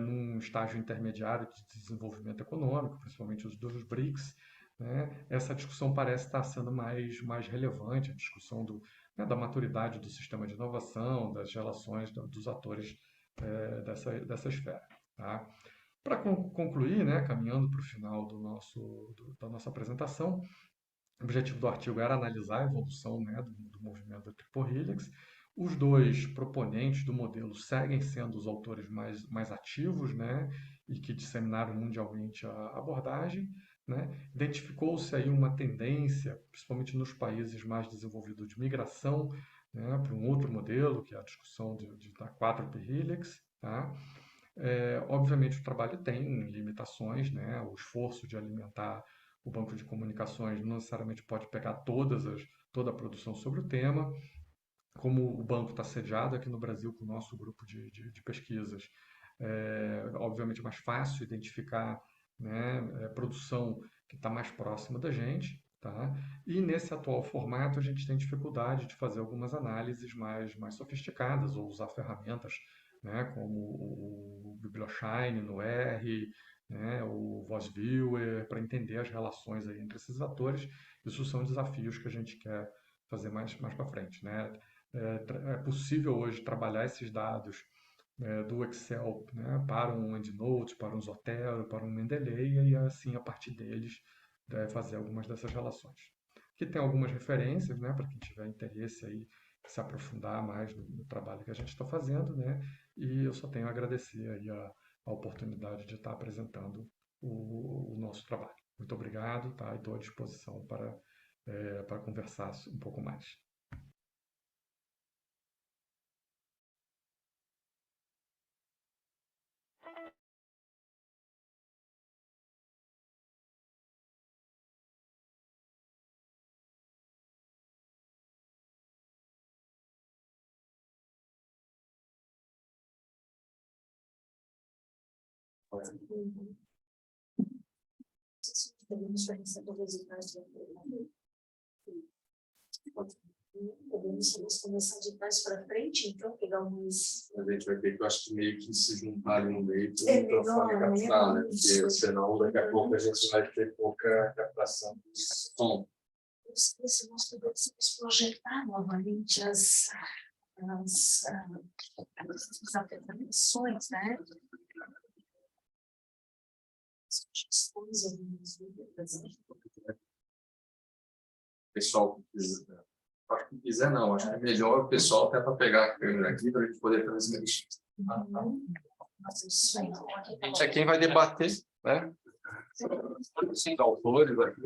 num estágio intermediário de desenvolvimento econômico, principalmente os dos BRICS, né, essa discussão parece estar sendo mais relevante, a discussão né, da maturidade do sistema de inovação, das relações dos atores dessa esfera. Tá? Para concluir, né, caminhando para o final da nossa apresentação, o objetivo do artigo era analisar a evolução, né, do movimento da Triple Helix. Os dois proponentes do modelo seguem sendo os autores mais ativos, né, e que disseminaram mundialmente a abordagem. Né? Identificou-se aí uma tendência, principalmente nos países mais desenvolvidos, de migração, né, para um outro modelo, que é a discussão da 4P Helix. Tá? Obviamente o trabalho tem limitações, né? O esforço de alimentar o banco de comunicações não necessariamente pode pegar toda a produção sobre o tema. Como o banco está sediado aqui no Brasil com o nosso grupo de pesquisas, obviamente é mais fácil identificar, né, produção que está mais próxima da gente. Tá? E nesse atual formato a gente tem dificuldade de fazer algumas análises mais sofisticadas ou usar ferramentas, né, como o BiblioShine no R, né, o VozViewer, para entender as relações aí entre esses atores. Isso são desafios que a gente quer fazer mais para frente. Né? É possível hoje trabalhar esses dados do Excel, né, para um EndNote, para um Zotero, para um Mendeley, e assim, a partir deles, fazer algumas dessas relações. Aqui tem algumas referências, né, para quem tiver interesse aí, se aprofundar mais no trabalho que a gente está fazendo, né, e eu só tenho a agradecer aí a oportunidade de estar apresentando o nosso trabalho. Muito obrigado, tá? E estou à disposição para conversar um pouco mais. Podemos realizar o resultado podemos começar de trás para frente, então, pegar alguns. A gente vai ter que, eu acho que meio que se juntar ali no meio para É o microfone melhor, captar, né? né? Porque senão daqui a pouco a gente vai ter pouca captação de som. Se nós pudéssemos projetar novamente as apresentações, né? Sugestões, algumas dúvidas, né? pessoal que quiser. Acho que quiser não, acho que é melhor o pessoal até para pegar a câmera aqui para a gente poder transmitir. A gente é quem vai debater, né? Os autores aqui.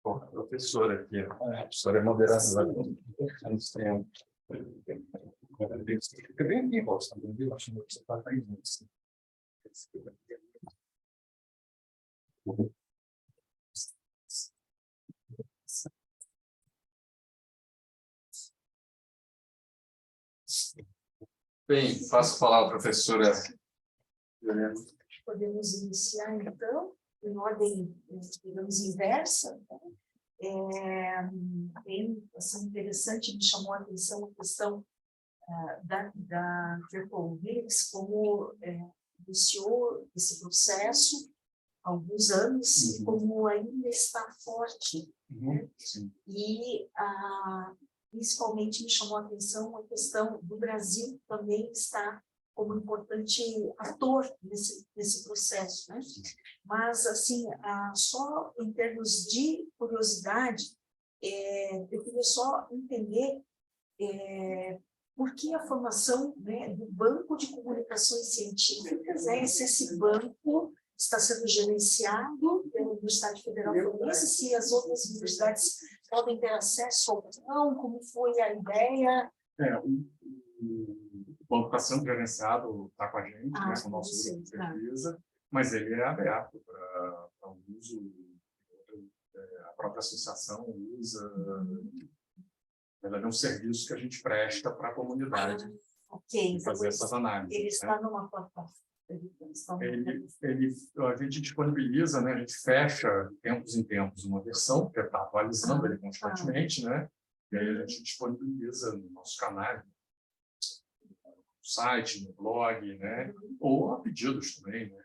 Bom, a professora aqui, a professora é moderadora. Fica bem aqui, Rosa, viu? Acho que você está aí. Bem, passo a palavra à professora. Podemos iniciar, então, em ordem, digamos, inversa. Bem assim, interessante, me chamou a atenção a questão da Triple Helix, como iniciou esse processo há alguns anos, e como ainda está forte. E principalmente me chamou a atenção a questão do Brasil também estar como importante ator nesse processo, né? Mas, assim, só em termos de curiosidade, eu queria só entender por que a formação, né, do Banco de Comunicações Científicas, se esse banco está sendo gerenciado pela Universidade Federal Fluminense, se as outras universidades podem ter acesso ou não, como foi a ideia? O banco está sendo gerenciado, está com a gente, com o nosso grupo de pesquisa, mas ele é aberto para o uso, a própria associação usa, na verdade é um serviço que a gente presta para a comunidade fazer essas análises. Ele está numa plataforma. A gente disponibiliza, né, a gente fecha, tempos em tempos, uma versão, que está atualizando ele constantemente, né, e aí a gente disponibiliza no nosso canal, site, no blog, né? Ou a pedidos também, né?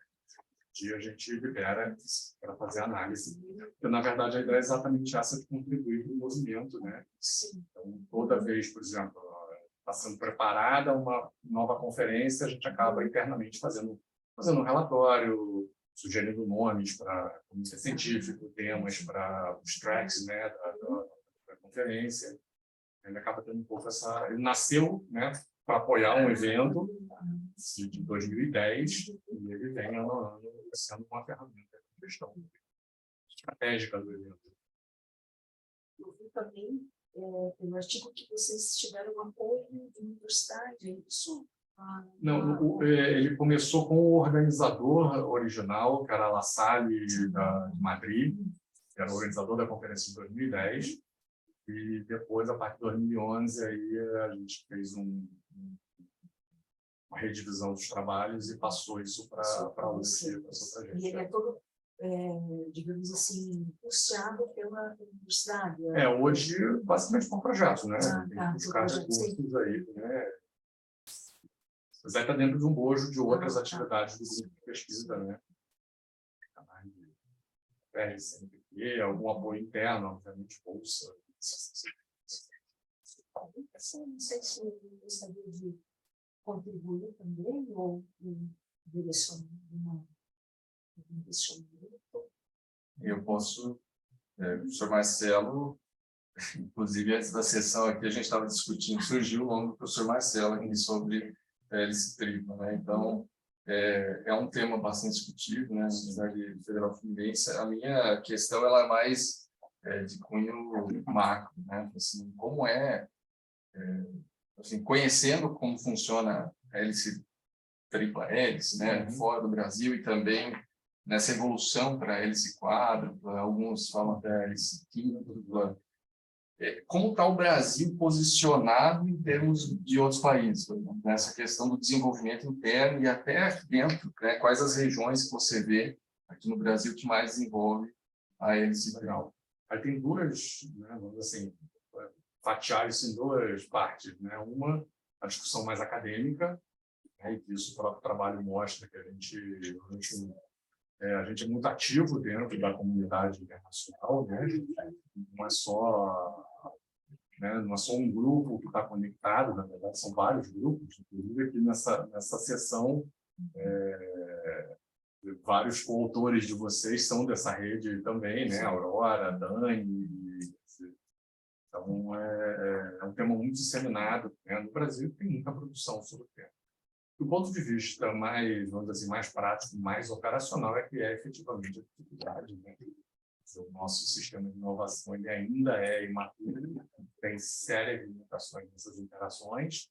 A gente libera para fazer análise. Porque, na verdade, a ideia é exatamente essa de contribuir para o movimento, né? Então, toda vez, por exemplo, está sendo preparada uma nova conferência, a gente acaba internamente fazendo um relatório, sugerindo nomes para comitê científico, temas para os tracks, né, da conferência. Ele acaba tendo um pouco essa... Ele nasceu, né, para apoiar um evento de 2010, e ele vem ano a ano sendo uma ferramenta de gestão estratégica do evento. Eu vi também no artigo que vocês tiveram apoio de universidade, é isso? Não, ele começou com o organizador original, que era a La Salle de Madrid, que era o organizador da conferência de 2010, e depois, a partir de 2011, aí a gente fez uma redivisão dos trabalhos e passou isso para a UFI, passou para a gente. E ele é todo, digamos assim, custeado pela universidade? Hoje, basicamente, com projetos, né? Tem que buscar recursos aí, né? Mas aí está dentro de um bojo de outras atividades do grupo de pesquisa, né? CNPq, algum apoio interno, obviamente, bolsa. Não sei se eu gostaria de contribuir também, ou direcionar um direcionamento. Eu posso, professor Marcelo, inclusive antes da sessão aqui a gente estava discutindo, surgiu o nome do professor Marcelo aqui sobre hélice tripla, né? Então, é um tema bastante discutido, né, na Universidade Federal Fluminense. A minha questão ela é mais de cunho macro, né? Assim, como assim, conhecendo como funciona a hélice tripla hélice, né, fora do Brasil, e também nessa evolução para a hélice quádrupla, alguns falam da hélice quíntupla. Como está o Brasil posicionado em termos de outros países, por exemplo, nessa questão do desenvolvimento interno e até aqui dentro, né, quais as regiões que você vê aqui no Brasil que mais desenvolve a hélice tripla? Aí tem duas, né, vamos assim, fatiar isso em duas partes, né? Uma, a discussão mais acadêmica, né, e isso o próprio trabalho mostra que a gente é muito ativo dentro da comunidade internacional, né? Não é só, né, não é só um grupo que está conectado, na verdade são vários grupos, inclusive aqui nessa sessão, vários coautores de vocês são dessa rede também, né? Aurora, Dani. Então, é um tema muito disseminado, né? No Brasil tem muita produção sobre o tema. Do ponto de vista mais, vamos dizer assim, mais prático, mais operacional, é que é efetivamente a dificuldade, né? O nosso sistema de inovação ele ainda é imaturo, tem sérias limitações nessas interações.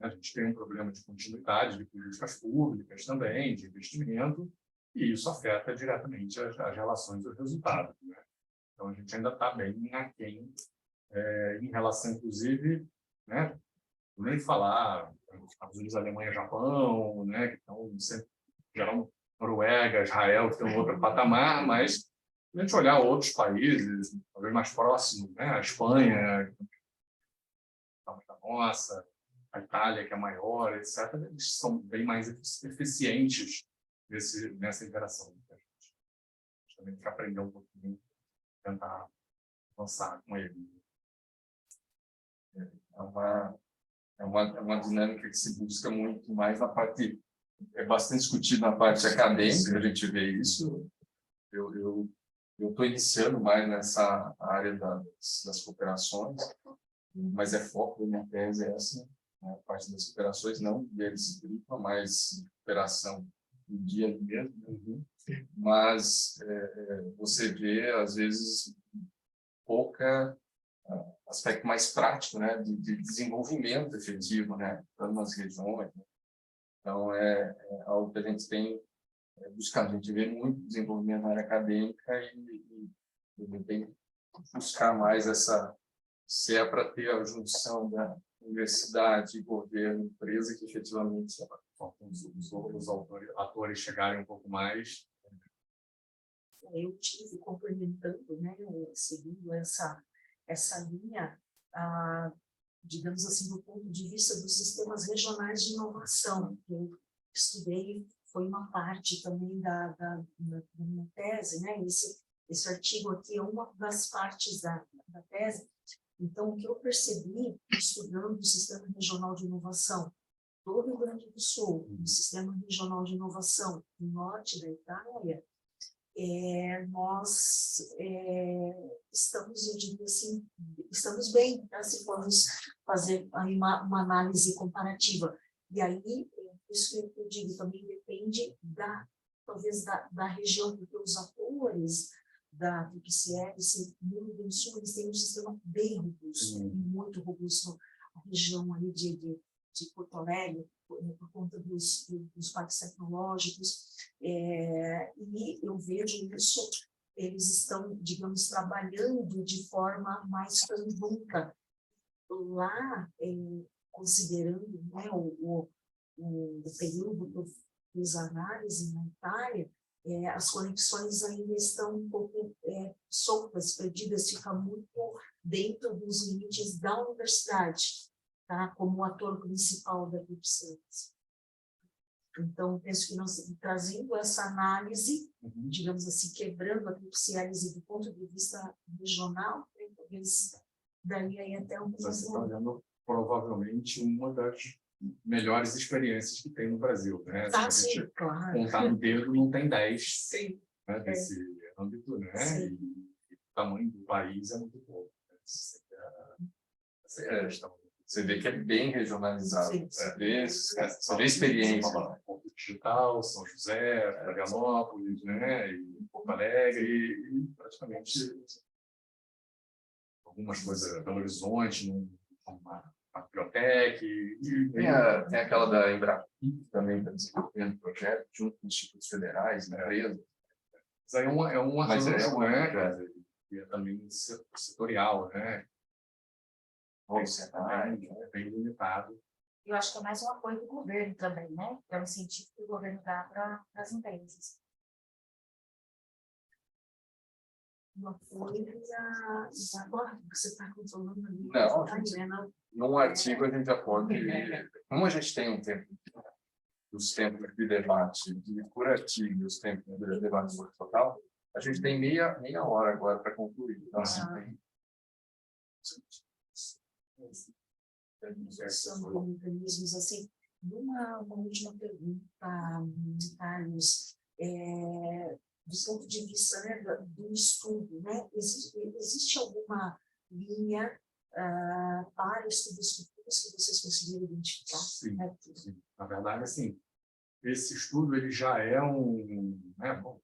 A gente tem um problema de continuidade de políticas públicas também, de investimento, e isso afeta diretamente as relações e os resultados, né? Então, a gente ainda está bem aquém, em relação, inclusive, né, nem falar Estados Unidos, Alemanha, Japão, né, que estão sempre, geral, Noruega, Israel, que tem um outro patamar, mas se a gente olhar outros países, talvez mais próximos, né, a Espanha, que é da nossa, a Itália, que é maior, etc., eles são bem mais eficientes nessa interação. A gente também tem que aprender um pouquinho, tentar avançar com ele. É uma dinâmica que se busca muito mais na parte, é bastante discutido na parte acadêmica, a gente vê isso. Eu estou iniciando mais nessa área das cooperações, mas é foco da minha tese essa, né, a parte das cooperações, não de disciplina, mas cooperação do dia a dia mesmo. Mas você vê, às vezes, pouca aspecto mais prático, né, de desenvolvimento efetivo, né, nas regiões. Né? Então, é algo que a gente tem buscado. A gente vê muito desenvolvimento na área acadêmica e tem que buscar mais se é para ter a junção da universidade, governo, empresa, que efetivamente os atores chegarem um pouco mais. Eu tive complementando, né, seguindo essa linha, digamos assim, do ponto de vista dos sistemas regionais de inovação, que eu estudei, foi uma parte também da minha tese, né? Esse artigo aqui é uma das partes da tese. Então, o que eu percebi, estudando o Sistema Regional de Inovação do Rio Grande do Sul, o Sistema Regional de Inovação do Norte da Itália, nós estamos, eu diria assim, estamos bem, tá? Se formos fazer aí uma análise comparativa. E aí, isso que eu digo também depende talvez da região, porque os atores da PPCL, no Rio Grande do Sul, eles têm um sistema bem robusto, muito robusto, a região ali de Porto Alegre, por conta dos parques tecnológicos, e eu vejo isso, eles estão, digamos, trabalhando de forma mais conjunta. Lá, considerando, né, o período que eu fiz a análise na Itália, as conexões ainda estão um pouco soltas, perdidas, ficam muito dentro dos limites da universidade, tá? Como o ator principal da PIPSANS. Então, penso que nós trazendo essa análise, digamos assim, quebrando a PIPSANS do ponto de vista regional, talvez daria aí até um... Você está olhando provavelmente uma das melhores experiências que tem no Brasil, né? Sim, claro. Contar no dedo não tem 10, sim, né, desse âmbito, né? E o tamanho do país é muito pouco. Né? Você vê que é bem regionalizado. Sim. Você vê experiência. Ponto Digital, São José, Florianópolis, né? E Porto Alegre, e praticamente algumas coisas, Belo Horizonte, uma biblioteca. Tem aquela da Embrapa, que também está desenvolvendo projeto junto com institutos federais, empresas. Isso aí é um arranjo, né? projeto. E é também setorial, né? É bem limitado. Eu acho que é mais um apoio do governo também, né? É um incentivo que o governo dá para as empresas. uma coisa agora que você está controlando ali. Não, Tá dizendo, Num artigo a gente já pode, como a gente tem um tempo, os tempos de debate de por artigo e os tempos de debate por total, a gente tem meia hora agora para concluir. Então, assim, são mecanismos assim. Uma última pergunta, Carlos, do ponto de vista, né, do estudo, né, existe alguma linha para estudos futuros que vocês conseguiram identificar? Sim, sim. Na verdade, assim, esse estudo ele já é né, bom,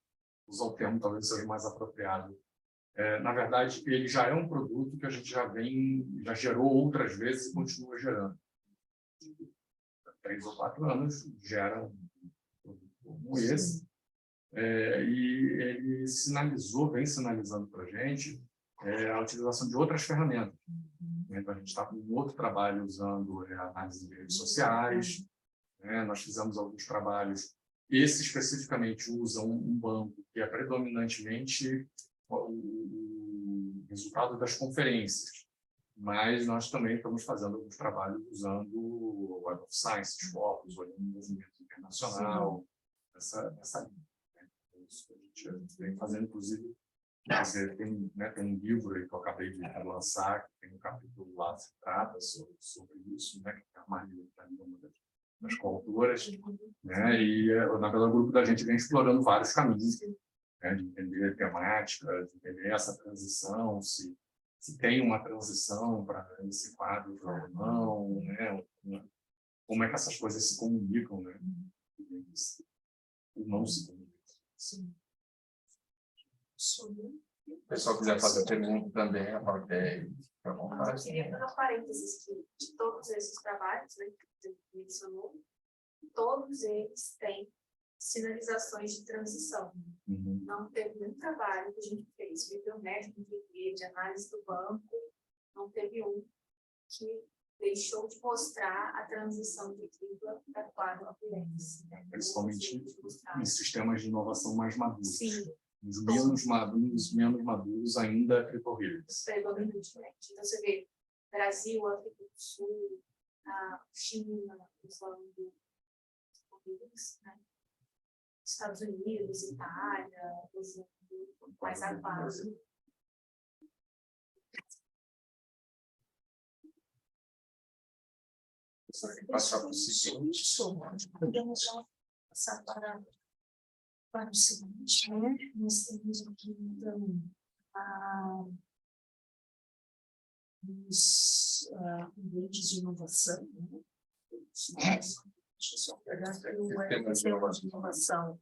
usar o termo talvez seja mais apropriado. Na verdade, ele já é um produto que a gente já gerou outras vezes e continua gerando. 3 ou 4 anos gera um produto como esse. E ele vem sinalizando para a gente a utilização de outras ferramentas. Então, a gente está com um outro trabalho usando análise de redes sociais. Nós fizemos alguns trabalhos. Esse especificamente usa um banco que é predominantemente o resultado das conferências. Mas nós também estamos fazendo alguns trabalhos usando o Web of Science, Scopus, olhando o movimento internacional, essa linha. Isso que a gente vem fazendo, inclusive, tem um livro aí que eu acabei de lançar, que tem um capítulo lá que trata sobre isso, né, que é a Maria, uma das coautoras, né, e na verdade o grupo da gente vem explorando vários caminhos, né, de entender a temática, de entender essa transição, se tem uma transição para esse quadro ou não, né, como é que essas coisas se comunicam, né, ou não se comunicam. Sim. Se o pessoal quiser fazer pergunta também, a parte fica à vontade. Eu queria fazer um parênteses que de todos esses trabalhos, né, que você mencionou, todos eles têm sinalizações de transição. Não teve nenhum trabalho que a gente fez, bibliométrico de análise do banco, não teve um que deixou de mostrar a transição de tripla para quadro a violência. Principalmente em sistemas de inovação mais maduros. Sim. Os menos maduros ainda é Triple-Helix. Predominantemente. Então, você vê Brasil, África do Sul, a China, usando Triple-Helix, né? Estados Unidos, Itália, usando mais a base. Passar para o seguinte. Podemos já passar para o seguinte, né? Nós temos aqui, então, os ambientes de inovação, né? Deixa eu só pegar o sistema de inovação.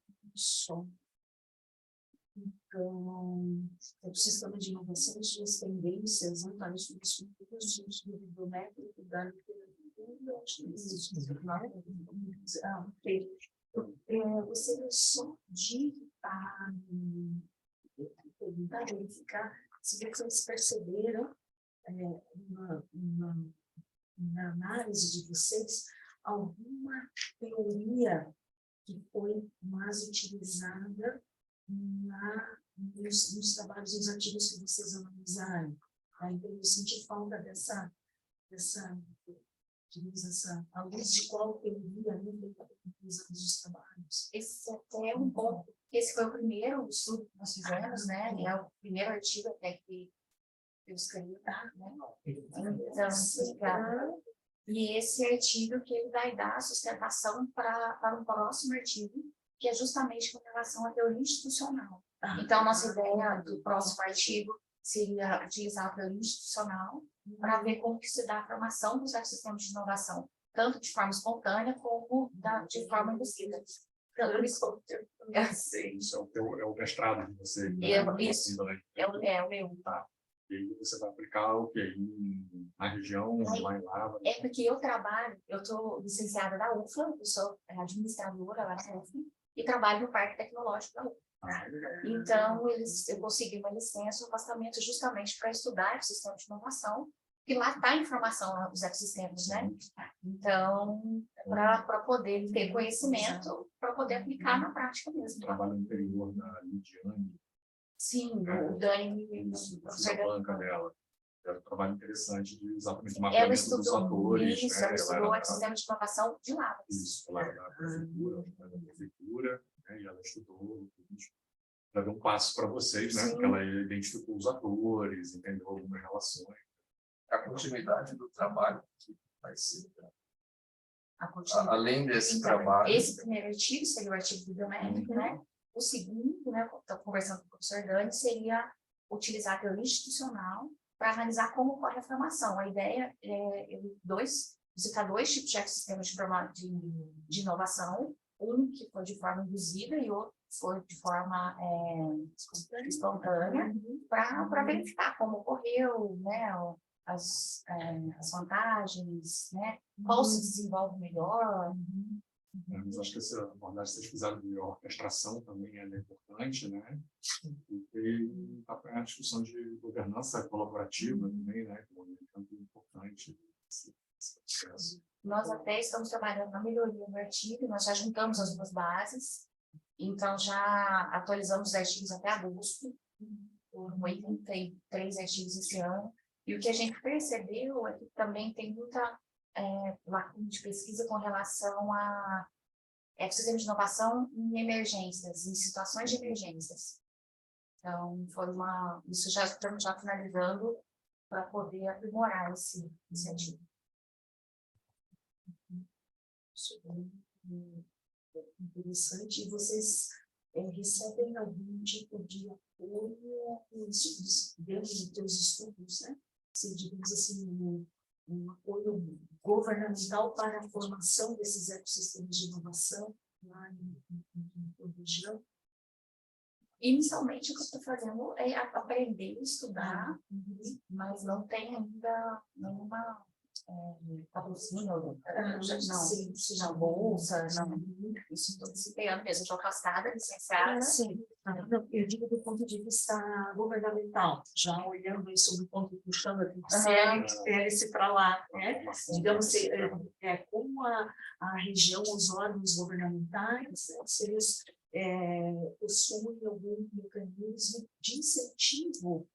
Então, o sistema de inovação, suas tendências, para os futuros, os bibliométricos da literatura, você só de tentar verificar se vocês perceberam na análise de vocês alguma teoria que foi mais utilizada nos trabalhos, nos artigos que vocês analisaram. Então, eu senti falta dessa a luz de qual teoria os trabalhos. Esse até é um ponto. Esse foi o primeiro estudo que nós fizemos, né? É o primeiro artigo até que eu escrevi, né? Então, obrigada. E esse artigo que ele vai dar sustentação para um próximo artigo, que é justamente com relação à teoria institucional. Então, nossa ideia do próximo artigo seria utilizar a teoria institucional para ver como que se dá a formação dos ecossistemas de inovação, tanto de forma espontânea como de forma induzida. Isso é o mestrado de você. Isso, é o meu. Tá. E aí você vai aplicar o quê? Na região, lá em Lavras? É porque eu estou licenciada da UFLA, eu sou administradora lá na UFLA, e trabalho no Parque Tecnológico da UFLA. Então, eu consegui uma licença, um afastamento justamente para estudar o sistema de inovação, que lá está a informação dos ecossistemas, né? Então, para poder ter conhecimento, para poder aplicar na prática mesmo. Trabalho no interior da Lidiane, Sim, o Dani, o professor Na banca Dani, dela. Era um trabalho interessante de exatamente ela mapeamento dos estudou atores. isso, né? ela estudou o sistema de inovação de lá. Isso, ela era da prefeitura, né? E ela estudou para dar um passo para vocês, né? Sim. Porque ela identificou os atores, entendeu algumas relações. A continuidade do trabalho que vai ser, A continuidade. além desse Então, trabalho. esse primeiro artigo seria o artigo bibliométrico, né? O segundo, né, estou conversando com o professor Dani, seria utilizar a teoria institucional para analisar como ocorre a formação. A ideia é visitar dois tipos de ecossistemas de inovação, um que foi de forma induzida e outro foi de forma espontânea, para verificar como ocorreu, né, as vantagens, né, qual se desenvolve melhor. Mas acho que essa abordagem que vocês fizeram de orquestração também é importante, né? E a discussão de governança colaborativa também, né? Que é muito importante esse processo. Nós até estamos trabalhando na melhoria do artigo, nós já juntamos as duas bases, então já atualizamos os artigos até agosto, foram 83 artigos esse ano, e o que a gente percebeu é que também tem muita lacuna de pesquisa com relação a ecossistema de inovação em emergências, em situações de emergências. Então, isso já estamos já finalizando para poder aprimorar esse artigo. Interessante. E vocês recebem algum tipo de apoio dentro dos seus estudos, né? Se, digamos assim, um apoio governamental para a formação desses ecossistemas de inovação lá em região? Inicialmente, o que eu estou fazendo é aprender a estudar, mas não tem ainda nenhuma patrocínio, não, bolsa, não. Isso estou desempenhando mesmo, estou afastada, licenciada. Sim, eu digo do ponto de vista governamental, já olhando isso do ponto de puxando aqui, CLS para lá, né? Digamos, como a região, os órgãos governamentais, se eles possuem algum mecanismo de incentivo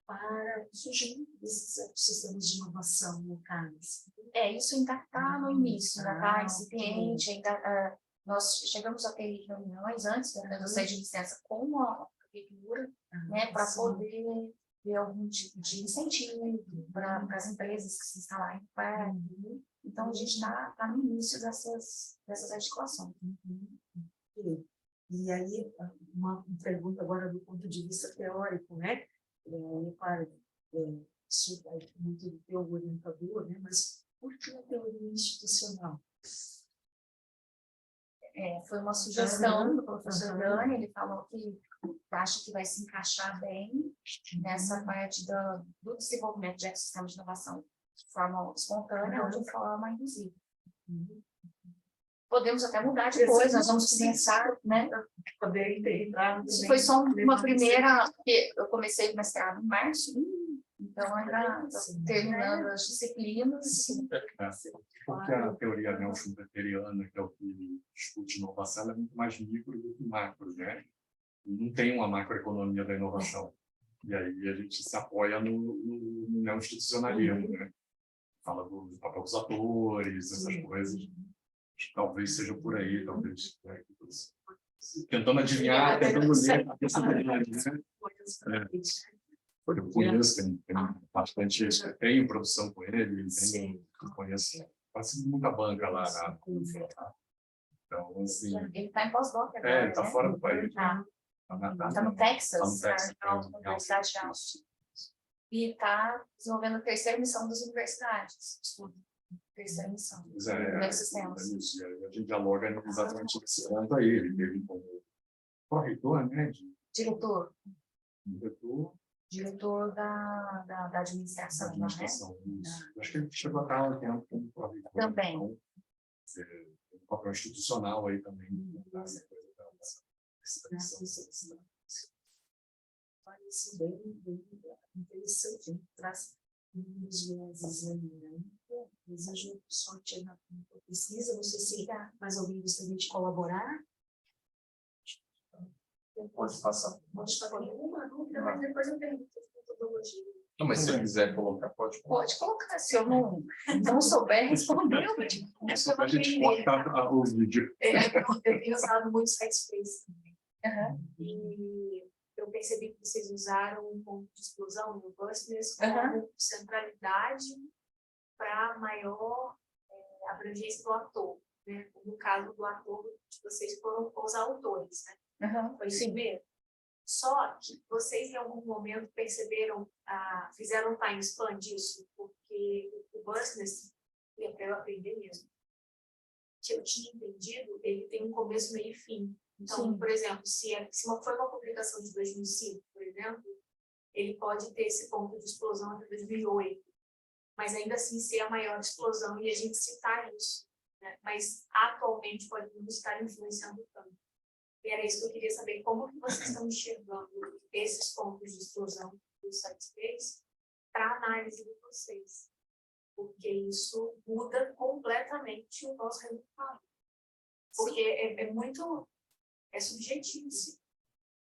para o surgimento desses sistemas de inovação locais. Isso ainda está no início, ainda está incipiente, ainda nós chegamos a ter reuniões antes da saída de licença com a prefeitura, né, para poder ter algum tipo de incentivo para as empresas que se instalarem perto. Então, a gente está no início dessas articulações. E aí, uma pergunta agora do ponto de vista teórico, né? Claro, isso é muito do teu orientador, né? Mas por que a teoria institucional? Foi uma sugestão do professor Dani, ele falou que acha que vai se encaixar bem nessa parte do desenvolvimento de ecossistemas de inovação de forma espontânea ou de forma induzida. Podemos até mudar depois, nós vamos começar, né? Poder integrar. Isso foi só uma primeira, porque eu comecei o mestrado em março, então ainda terminando as disciplinas. Porque a teoria neo-schumpeteriana, que é o que discute inovação, é muito mais micro do que macro, né? E não tem uma macroeconomia da inovação. E aí a gente se apoia no neo-institucionalismo, né? Fala do papel dos atores, essas coisas. Talvez seja por aí, talvez. Né? Tentando adivinhar, tentando ler a possibilidade, né? Eu conheço, tem bastante, tenho produção com ele, conheço, faço muita banca lá. Então, assim... Ele está em pós-doc agora, ele está fora do país. Está no Texas, na Universidade de Austin. E está desenvolvendo a terceira missão das universidades, estudo. Terceira missão, ecossistemas. A gente dialoga exatamente nesse ponto aí. Ele teve como corretor, né? Diretor. Diretor da administração. Né? Acho que ele chegou a estar um tempo como corretor. Também. Então, um papel institucional aí também. Parece bem interessante. Traz muitos vezes ainda. Desejo sorte na pesquisa. Não sei se mais alguém gostaria de colaborar. Pode passar. Pode fazer uma dúvida, mas depois eu pergunto a metodologia. Não, mas se quiser colocar, pode colocar. Pode colocar, se eu não souber responder, eu vou te A gente corta o vídeo. Eu tenho usado muito Sidespace também. Aham. E eu percebi que vocês usaram um ponto de explosão no Bustness como centralidade para maior abrangência do ator, né? No caso do ator, vocês foram os autores, né? Aham. Foi isso mesmo. Só que vocês em algum momento perceberam, fizeram um time span disso, porque o Bustness, e até eu aprender mesmo, que eu tinha entendido, ele tem um começo, meio e fim. Então, Sim. por exemplo, se foi uma publicação de 2005, por exemplo, ele pode ter esse ponto de explosão até 2008, mas ainda assim ser a maior explosão e a gente citar isso, né? Mas atualmente pode não estar influenciando tanto. E era isso que eu queria saber, como que vocês estão enxergando esses pontos de explosão do Sidespace para a análise de vocês, porque isso muda completamente o nosso resultado. Porque é subjetivo. Sim.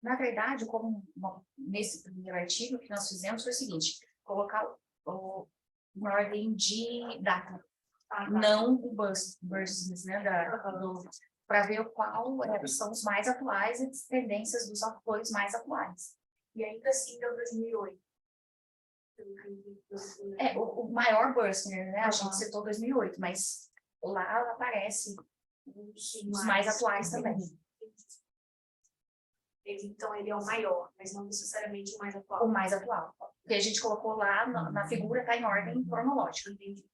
Na verdade, nesse primeiro artigo que nós fizemos foi o seguinte, colocar uma ordem de data, não do Bustness, né, para ver qual são os mais atuais e as tendências dos autores mais atuais. E ainda assim deu 2008. O maior Bustness, né, a gente citou 2008, mas lá aparece os mais atuais também. Então, ele é o maior, mas não necessariamente o mais atual. O mais atual. Porque a gente colocou lá, na figura está em ordem cronológica. Entendi.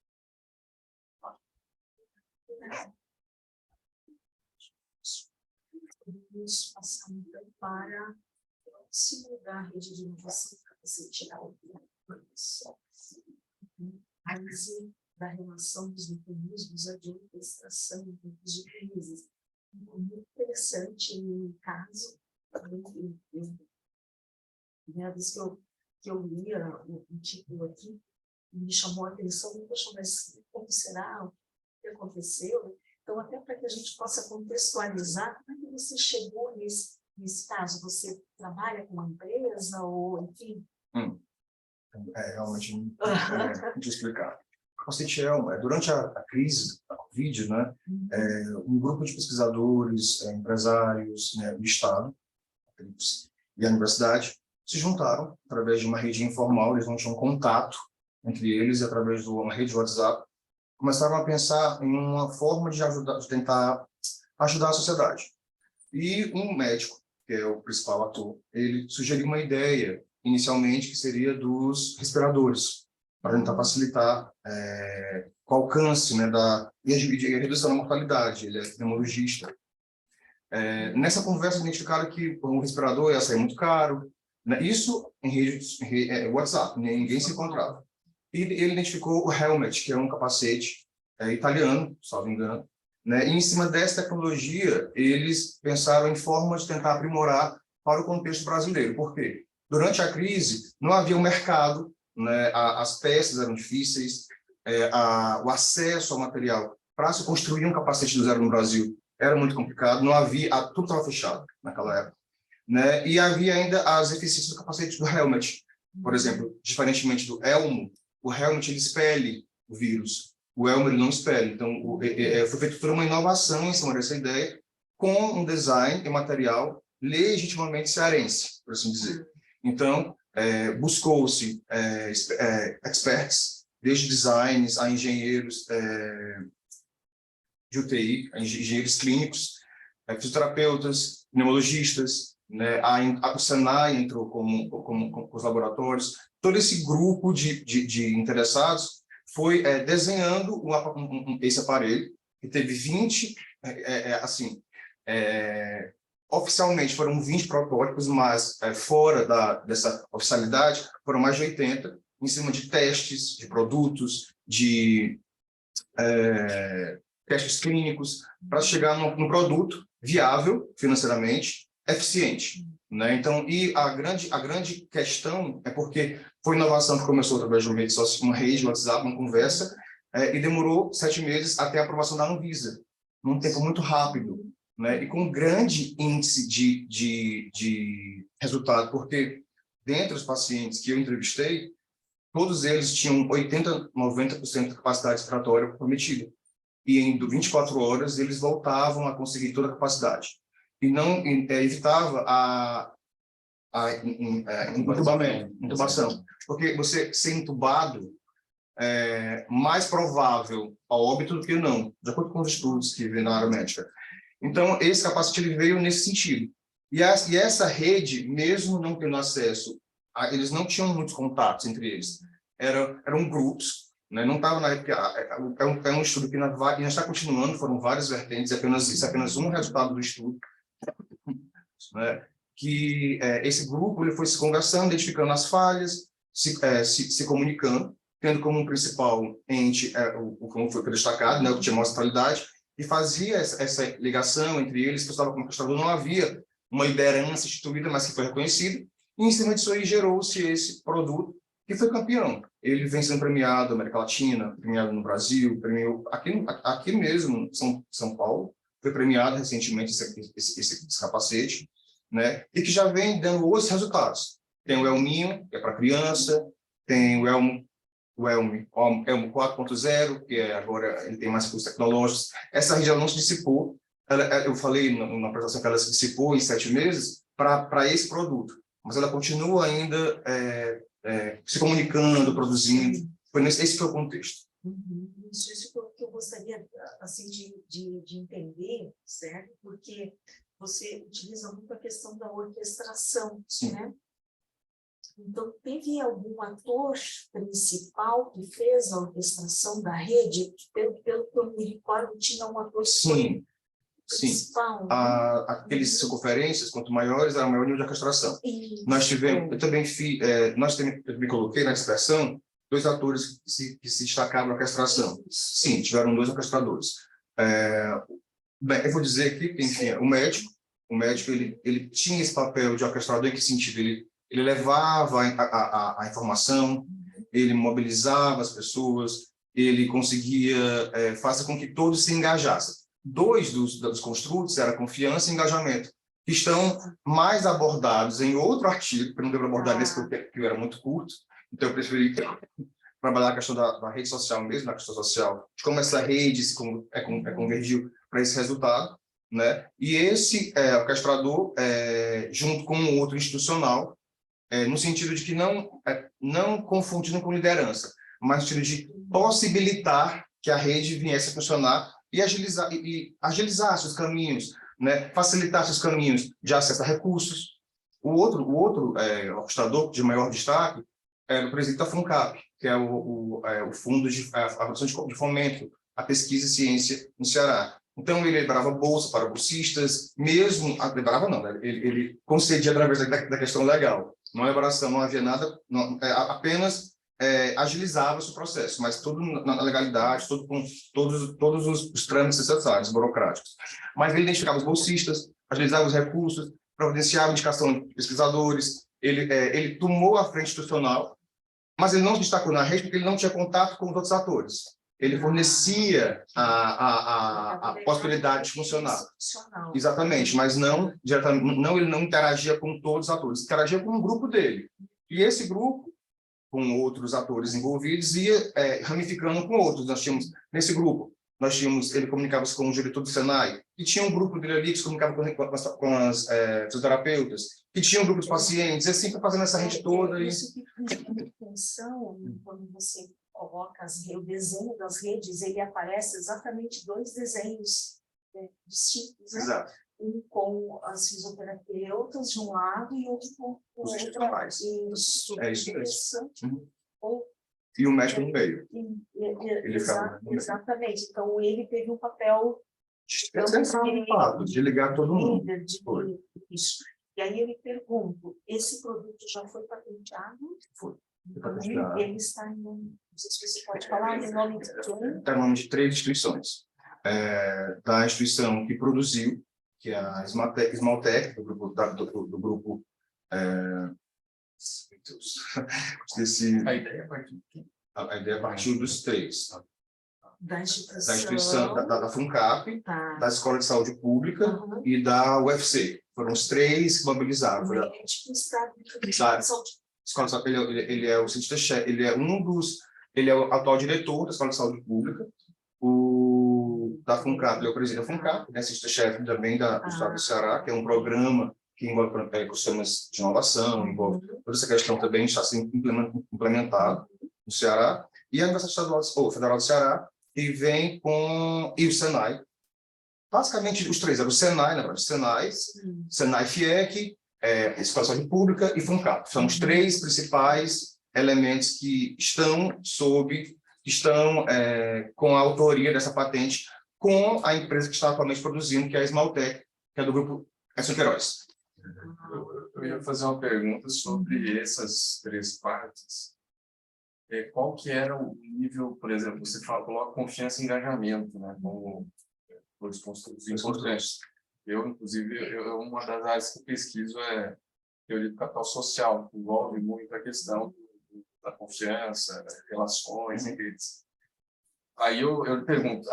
Vamos passar então para o próximo da rede de inovação para você tirar o análise da relação dos mecanismos de orquestração em tempos de crise. Muito interessante no caso. A vez que eu li o título aqui, me chamou a atenção, poxa, mas como será? O que aconteceu? Então, até para que a gente possa contextualizar, como é que você chegou nesse caso? Você trabalha com uma empresa ou, enfim? Realmente não te explicar. O CITEL, durante a crise da Covid, né, um grupo de pesquisadores, empresários, né, do Estado e a universidade se juntaram através de uma rede informal, eles não tinham contato entre eles, e através de uma rede de WhatsApp, começaram a pensar em uma forma de tentar ajudar a sociedade. E um médico, que é o principal ator, ele sugeriu uma ideia, inicialmente, que seria dos respiradores, para tentar facilitar o alcance, né, e a redução da mortalidade. Ele é pneumologista. Nessa conversa, identificaram que um respirador ia sair muito caro, né? Isso em rede WhatsApp, ninguém se encontrava. E ele identificou o helmet, que é um capacete italiano, salvo engano, né? E em cima dessa tecnologia, eles pensaram em formas de tentar aprimorar para o contexto brasileiro. Por quê? Durante a crise, não havia um mercado, né? As peças eram difíceis, o acesso ao material para se construir um capacete do zero no Brasil era muito complicado, não havia, tudo estava fechado naquela época, né? E havia ainda as deficiências do capacete do helmet. Por exemplo, diferentemente do elmo, o helmet ele expele o vírus, o elmo ele não expele. Então, foi feita toda uma inovação em cima dessa ideia, com um design e material legitimamente cearense, por assim dizer. Então, buscou-se experts, desde designers a engenheiros de UTI, engenheiros clínicos, fisioterapeutas, pneumologistas, né? O Senai entrou com os laboratórios. Todo esse grupo de interessados foi desenhando esse aparelho, que teve 20, oficialmente foram 20 protótipos, mas fora dessa oficialidade foram mais de 80, em cima de testes, de produtos, de testes clínicos, para chegar num produto viável financeiramente, eficiente, né? Então, e a grande questão é porque foi inovação que começou através de uma rede WhatsApp, uma conversa, e demorou 7 meses até a aprovação da Anvisa, num tempo muito rápido, né, e com grande índice de resultado, porque dentre os pacientes que eu entrevistei, todos eles tinham 80%, 90% de capacidade respiratória comprometida. E em 24 horas eles voltavam a conseguir toda a capacidade. E não evitava a intubação. Porque você ser intubado é mais provável a óbito do que não, de acordo com os estudos que vêm na área médica. Então, esse capacete ele veio nesse sentido. E essa rede, mesmo não tendo acesso, eles não tinham muitos contatos entre eles. Eram grupos, né? Não estava na época. É um estudo que ainda está continuando, foram várias vertentes, isso é apenas um resultado do estudo, né? Que esse grupo ele foi se conversando, identificando as falhas, se comunicando, tendo como principal ente, como foi destacado, né, o que tinha maior centralidade, e fazia essa ligação entre eles, que estava como orquestrador, não havia uma liderança instituída, mas que foi reconhecida, e em cima disso aí gerou-se esse produto, que foi campeão. Ele vem sendo premiado na América Latina, premiado no Brasil, premiou aqui mesmo, em São Paulo, foi premiado recentemente esse capacete, né, e que já vem dando outros resultados. Tem o Elminho, que é para criança, tem o Elmo 4.0, que agora ele tem mais recursos tecnológicos. Essa rede ela não se dissipou, eu falei na apresentação que ela se dissipou em 7 meses para esse produto, mas ela continua ainda se comunicando, produzindo. Esse foi o contexto. Isso que eu gostaria assim, de entender, certo? Porque você utiliza muito a questão da orquestração, Sim. né? Então, teve algum ator principal que fez a orquestração da rede? Pelo que eu me recordo, tinha um ator principal. Né? Aqueles circunferências, quanto maiores, era o maior nível de orquestração. Nós tivemos, eu também coloquei na dispersão 2 atores que se destacaram na orquestração. Sim, tiveram 2 orquestradores. Bem, eu vou dizer aqui que, enfim, o médico ele tinha esse papel de orquestrador. Em que sentido? Ele levava a informação, ele mobilizava as pessoas, ele conseguia fazer com que todos se engajassem. 2 dos construtos eram confiança e engajamento, que estão mais abordados em outro artigo, que eu não devo abordar nesse porque era muito curto, então eu preferi trabalhar a questão da rede social mesmo, na questão social, de como essa rede convergiu para esse resultado, né? E esse orquestrador, junto com um outro institucional, no sentido de que não confundindo com liderança, mas no sentido de possibilitar que a rede viesse a funcionar e agilizasse os caminhos, né? Facilitasse os caminhos de acesso a recursos. O outro orquestrador de maior destaque é o presidente da FUNCAP, que é o Fundo de de Fomento à Pesquisa e Ciência no Ceará. Então, ele liberava bolsa para bolsistas, mesmo... Liberava não, né? Ele concedia através da questão legal. Não liberação, não havia nada, apenas agilizava-se o processo, mas tudo na legalidade, tudo com todos os trâmites necessários, burocráticos. Mas ele identificava os bolsistas, agilizava os recursos, providenciava a indicação de pesquisadores, ele tomou a frente institucional, mas ele não se destacou na rede porque ele não tinha contato com os outros atores. Ele fornecia a possibilidade de funcionar. Exatamente, mas não diretamente, ele não interagia com todos os atores, interagia com um grupo dele. E esse grupo, com outros atores envolvidos, ia ramificando com outros. Nesse grupo, ele comunicava-se com o diretor do Senai, e tinha um grupo dele ali que se comunicava com as fisioterapeutas, que tinha um grupo de pacientes, e assim foi fazendo essa rede toda. Isso que me chama atenção, quando você coloca o desenho das redes, ele aparece exatamente 2 desenhos distintos, né? Exato. Um com as fisioterapeutas de um lado e outro com os outro. Isso interessante. E o médico no meio. Exatamente. Então, ele teve um papel de ligar todo mundo. Isso. E aí eu me pergunto, esse produto já foi patenteado? Foi. Ele está em nome, não sei se você pode falar, em nome de quem? Está em nome de 3 instituições. Da instituição que produziu, que é a Esmaltec, do grupo esqueci. A ideia partiu dos 3. Da da instituição. instituição, da FUNCAP, Tá. da Escola de Saúde Pública Aham. e da UFC. Foram os três que mobilizaram. Foi a É tipo um estado de Claro. saúde. Escola de Saúde, ele é o cientista-chefe, ele é ele é o atual diretor da Escola de Saúde Pública. Da FUNCAP, ele é o presidente da FUNCAP, né, cientista-chefe também do Estado do Ceará, que é um programa que envolve sistemas de inovação, envolve toda essa questão também está sendo implementado no Ceará, e a Universidade Federal do Ceará, que vem e o Senai. Basicamente, os três, era o Senai, na verdade, Senai FIEC, Escola de Saúde Pública e FUNCAP. São os três principais elementos que estão com a autoria dessa patente, com a empresa que está atualmente produzindo, que é a Esmaltec, que é do grupo Edson Queiroz. Eu ia fazer uma pergunta sobre essas três partes. Qual que era o nível, por exemplo, você coloca confiança e engajamento, né, como dois pontos importantes. Inclusive, uma das áreas que eu pesquiso é teoria do capital social, que envolve muito a questão da confiança, relações entre eles. Aí eu lhe pergunto,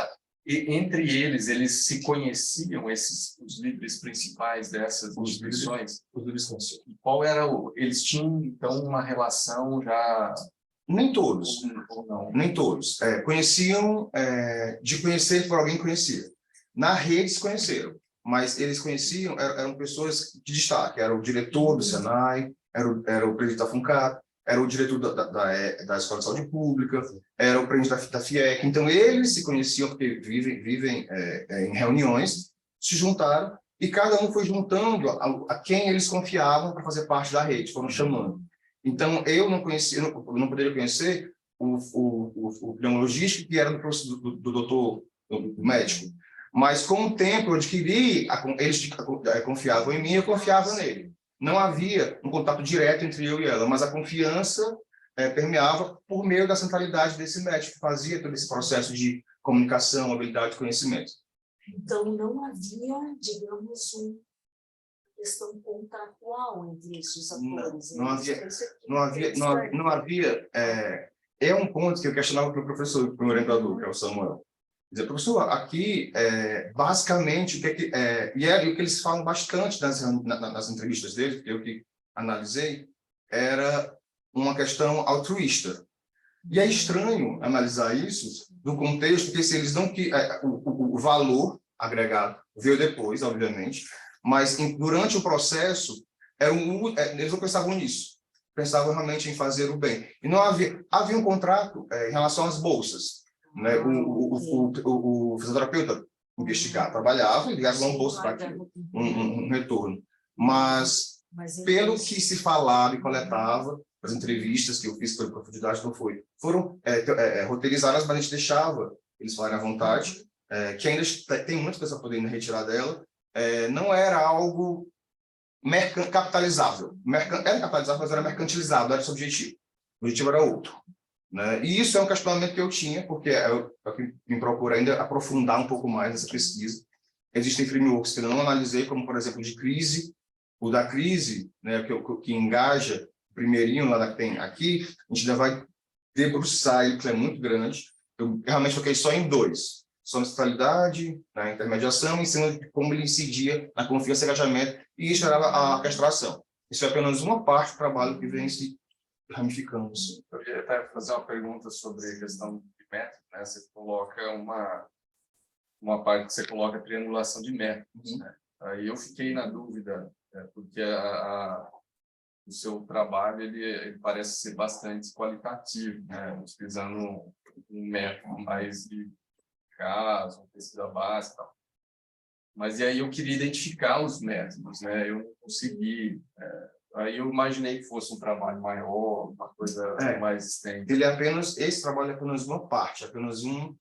entre eles se conheciam, os líderes principais dessas instituições? Os líderes conheciam. E qual era eles tinham, então, uma relação já... Nem todos. Ou não? Nem todos. Conheciam, de conhecer por alguém que conhecia. Na rede se conheceram, mas eles conheciam, eram pessoas de destaque. Era o diretor do Senai, era o presidente da FUNCAP, era o diretor da Escola de Saúde Pública, era o presidente da FIEC. Então, eles se conheciam porque vivem em reuniões, se juntaram, e cada um foi juntando a quem eles confiavam para fazer parte da rede, foram chamando. Então, eu não poderia conhecer o pneumologista, que era do doutor médico. Mas, com o tempo, eu adquiri, eles confiavam em mim, eu confiava nele. Não havia um contato direto entre eu e ela, mas a confiança permeava por meio da centralidade desse médico, que fazia todo esse processo de comunicação, habilidade e conhecimento. Então, não havia, digamos, uma questão contratual entre esses atores. Não havia. É um ponto que eu questionava para o professor, para o meu orientador, que é o Samuel. Dizer, professor, aqui, basicamente, o que eles falam bastante nas entrevistas deles, que eu que analisei, era uma questão altruísta. E é estranho analisar isso no contexto, porque se eles não... o valor agregado veio depois, obviamente, mas durante o processo, eles não pensavam nisso. Pensavam realmente em fazer o bem. E não havia um contrato em relação às bolsas. Né? O fisioterapeuta investigava, trabalhava e ligava uma bolsa para aquilo, um retorno. Mas pelo que se falava e coletava, as entrevistas que eu fiz pela profundidade não foram roteirizadas, mas a gente deixava eles falarem à vontade, que ainda tem muita coisa podendo retirar dela. Não era algo capitalizável. Era capitalizável, mas era mercantilizado, era esse objetivo. O objetivo era outro. Né? E isso é um questionamento que eu tinha, porque é o que me procura ainda aprofundar um pouco mais nessa pesquisa. Existem frameworks que eu não analisei, como, por exemplo, de crise. O da crise, né, que engaja o primeirinho lá que tem aqui, a gente ainda vai debruçar ele, que é muito grande. Eu realmente foquei só em dois. Só na centralidade, na intermediação, em cima de como ele incidia na confiança e engajamento, e isso era a orquestração. Isso é apenas uma parte do trabalho que vem se ramificando. Eu queria até fazer uma pergunta sobre a questão de método, né? Você coloca uma parte que você coloca a triangulação de métodos, né? Aí eu fiquei na dúvida, porque o seu trabalho ele parece ser bastante qualitativo, né? Utilizando um método mais de caso, pesquisa básica e tal. Mas e aí eu queria identificar os métodos, né? Eu não consegui. Aí eu imaginei que fosse um trabalho maior, uma coisa mais extensa. Esse trabalho é apenas uma parte, apenas um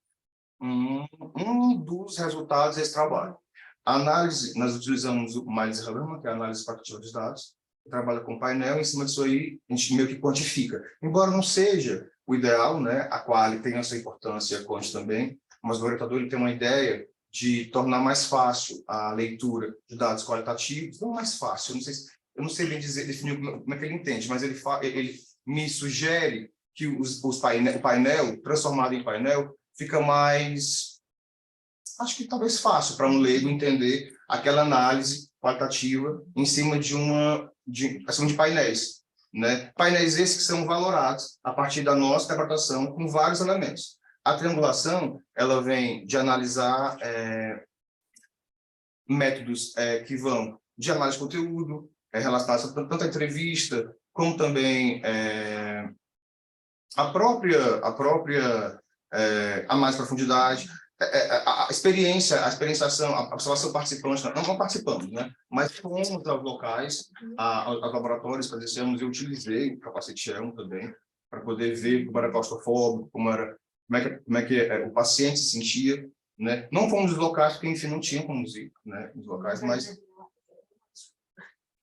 dos resultados desse trabalho. A análise, nós utilizamos o mais relevante, que é a análise expectativa dos dados, que trabalha com painel, em cima disso aí a gente meio que quantifica. Embora não seja o ideal, né? A quali tem a sua importância, a quant também, mas o orientador ele tem uma ideia de tornar mais fácil a leitura de dados qualitativos, não mais fácil, eu não sei bem definir como é que ele entende, mas ele me sugere que o painel, transformado em painel, fica mais, acho que talvez fácil para um leigo entender aquela análise qualitativa em cima de painéis, né? Painéis esses que são valorados a partir da nossa interpretação com vários elementos. A triangulação, ela vem de analisar métodos que vão de análise de conteúdo, relacionados tanto à entrevista, como também a mais profundidade, a experienciação, a observação participante, não participamos, né? Mas fomos aos locais, aos laboratórios, presenciamos, eu utilizei o capacete Sherman também, para poder ver como era claustrofóbico, como é que o paciente se sentia, né? Não fomos nos locais, porque, enfim, não tinham como ir, né? Nos locais, mas...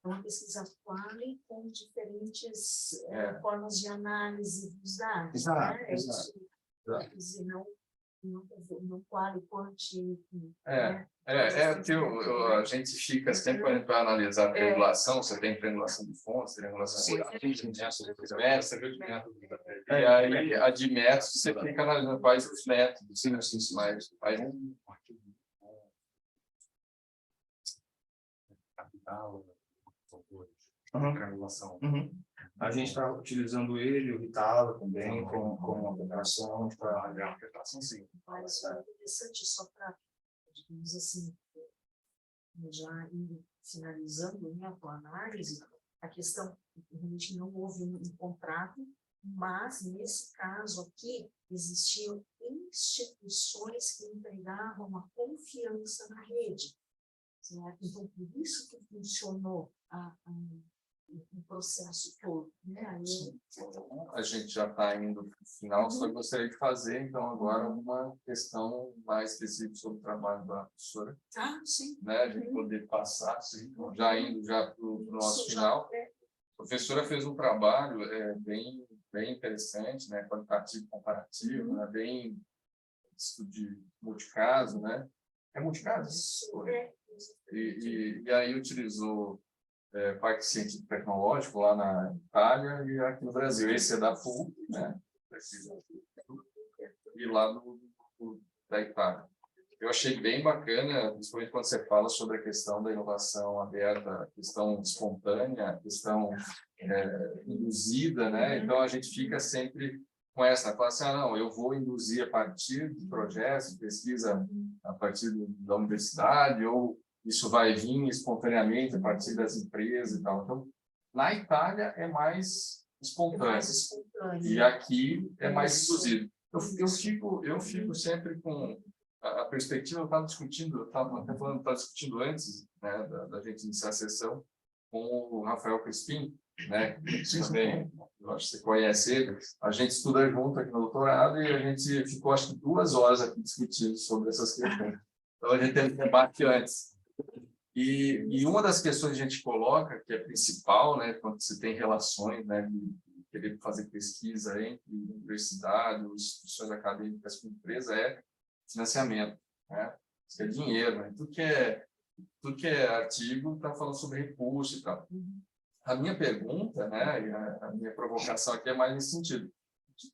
Uma pesquisa quali com diferentes formas de análise dos dados. Exato, né? exato. Dizer, não quali, quanti. Que a gente fica sempre, quando a gente vai analisar a triangulação, você tem triangulação de fontes, triangulação de métodos, e aí a de métodos, você fica analisando quais os métodos, mas faz triangulação. A gente está utilizando ele, o Vitala também, como aplicação para a aplicação, sim. Mas é interessante, só para, digamos assim, já indo finalizando, né, a tua análise, a questão, realmente não houve um contrato, mas nesse caso aqui, existiam instituições que entregavam a confiança na rede. Certo? Então, por isso que funcionou o processo todo. Né? A gente já está indo para o final, só gostaria de fazer, então, agora uma questão mais específica sobre o trabalho da professora. Sim. Né? A gente poder passar, então, já indo para o nosso final. A professora fez um trabalho bem interessante, né? Qualitativo, comparativo, né? Bem estudo de multicaso, né? É multicaso? E aí utilizou parque científico tecnológico lá na Itália e aqui no Brasil. Esse é da PUC, né? E lá da Itália. Eu achei bem bacana, principalmente quando você fala sobre a questão da inovação aberta, a questão espontânea, a questão induzida, né? Então a gente fica sempre com essa, fala assim, não, eu vou induzir a partir de projetos, de pesquisa a partir da universidade, ou isso vai vir espontaneamente a partir das empresas e tal. Então, na Itália é mais espontâneo, e aqui é mais induzido. Eu fico sempre com a perspectiva, eu estava discutindo antes, né, da gente iniciar a sessão, com o Rafael Crispim, né, também, eu acho que você conhece ele, a gente estuda junto aqui no doutorado e a gente ficou, acho que 2 horas aqui discutindo sobre essas questões. Então, a gente teve um debate antes. E uma das questões que a gente coloca, que é principal, né, quando você tem relações, né, de querer fazer pesquisa entre universidade, ou instituições acadêmicas com empresa, é financiamento, né? Isso é dinheiro, né? Tudo que é artigo está falando sobre recurso e tal. A minha pergunta, né, e a minha provocação aqui é mais nesse sentido. O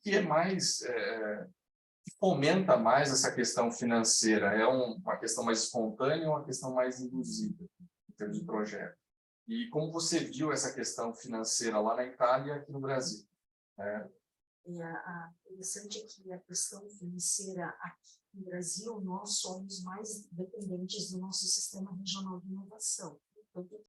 que é mais, que fomenta mais essa questão financeira? É uma questão mais espontânea ou uma questão mais induzida, em termos de projeto? E como você viu essa questão financeira lá na Itália e aqui no Brasil? Interessante é que a questão financeira aqui no Brasil, nós somos mais dependentes do nosso sistema regional de inovação. Tanto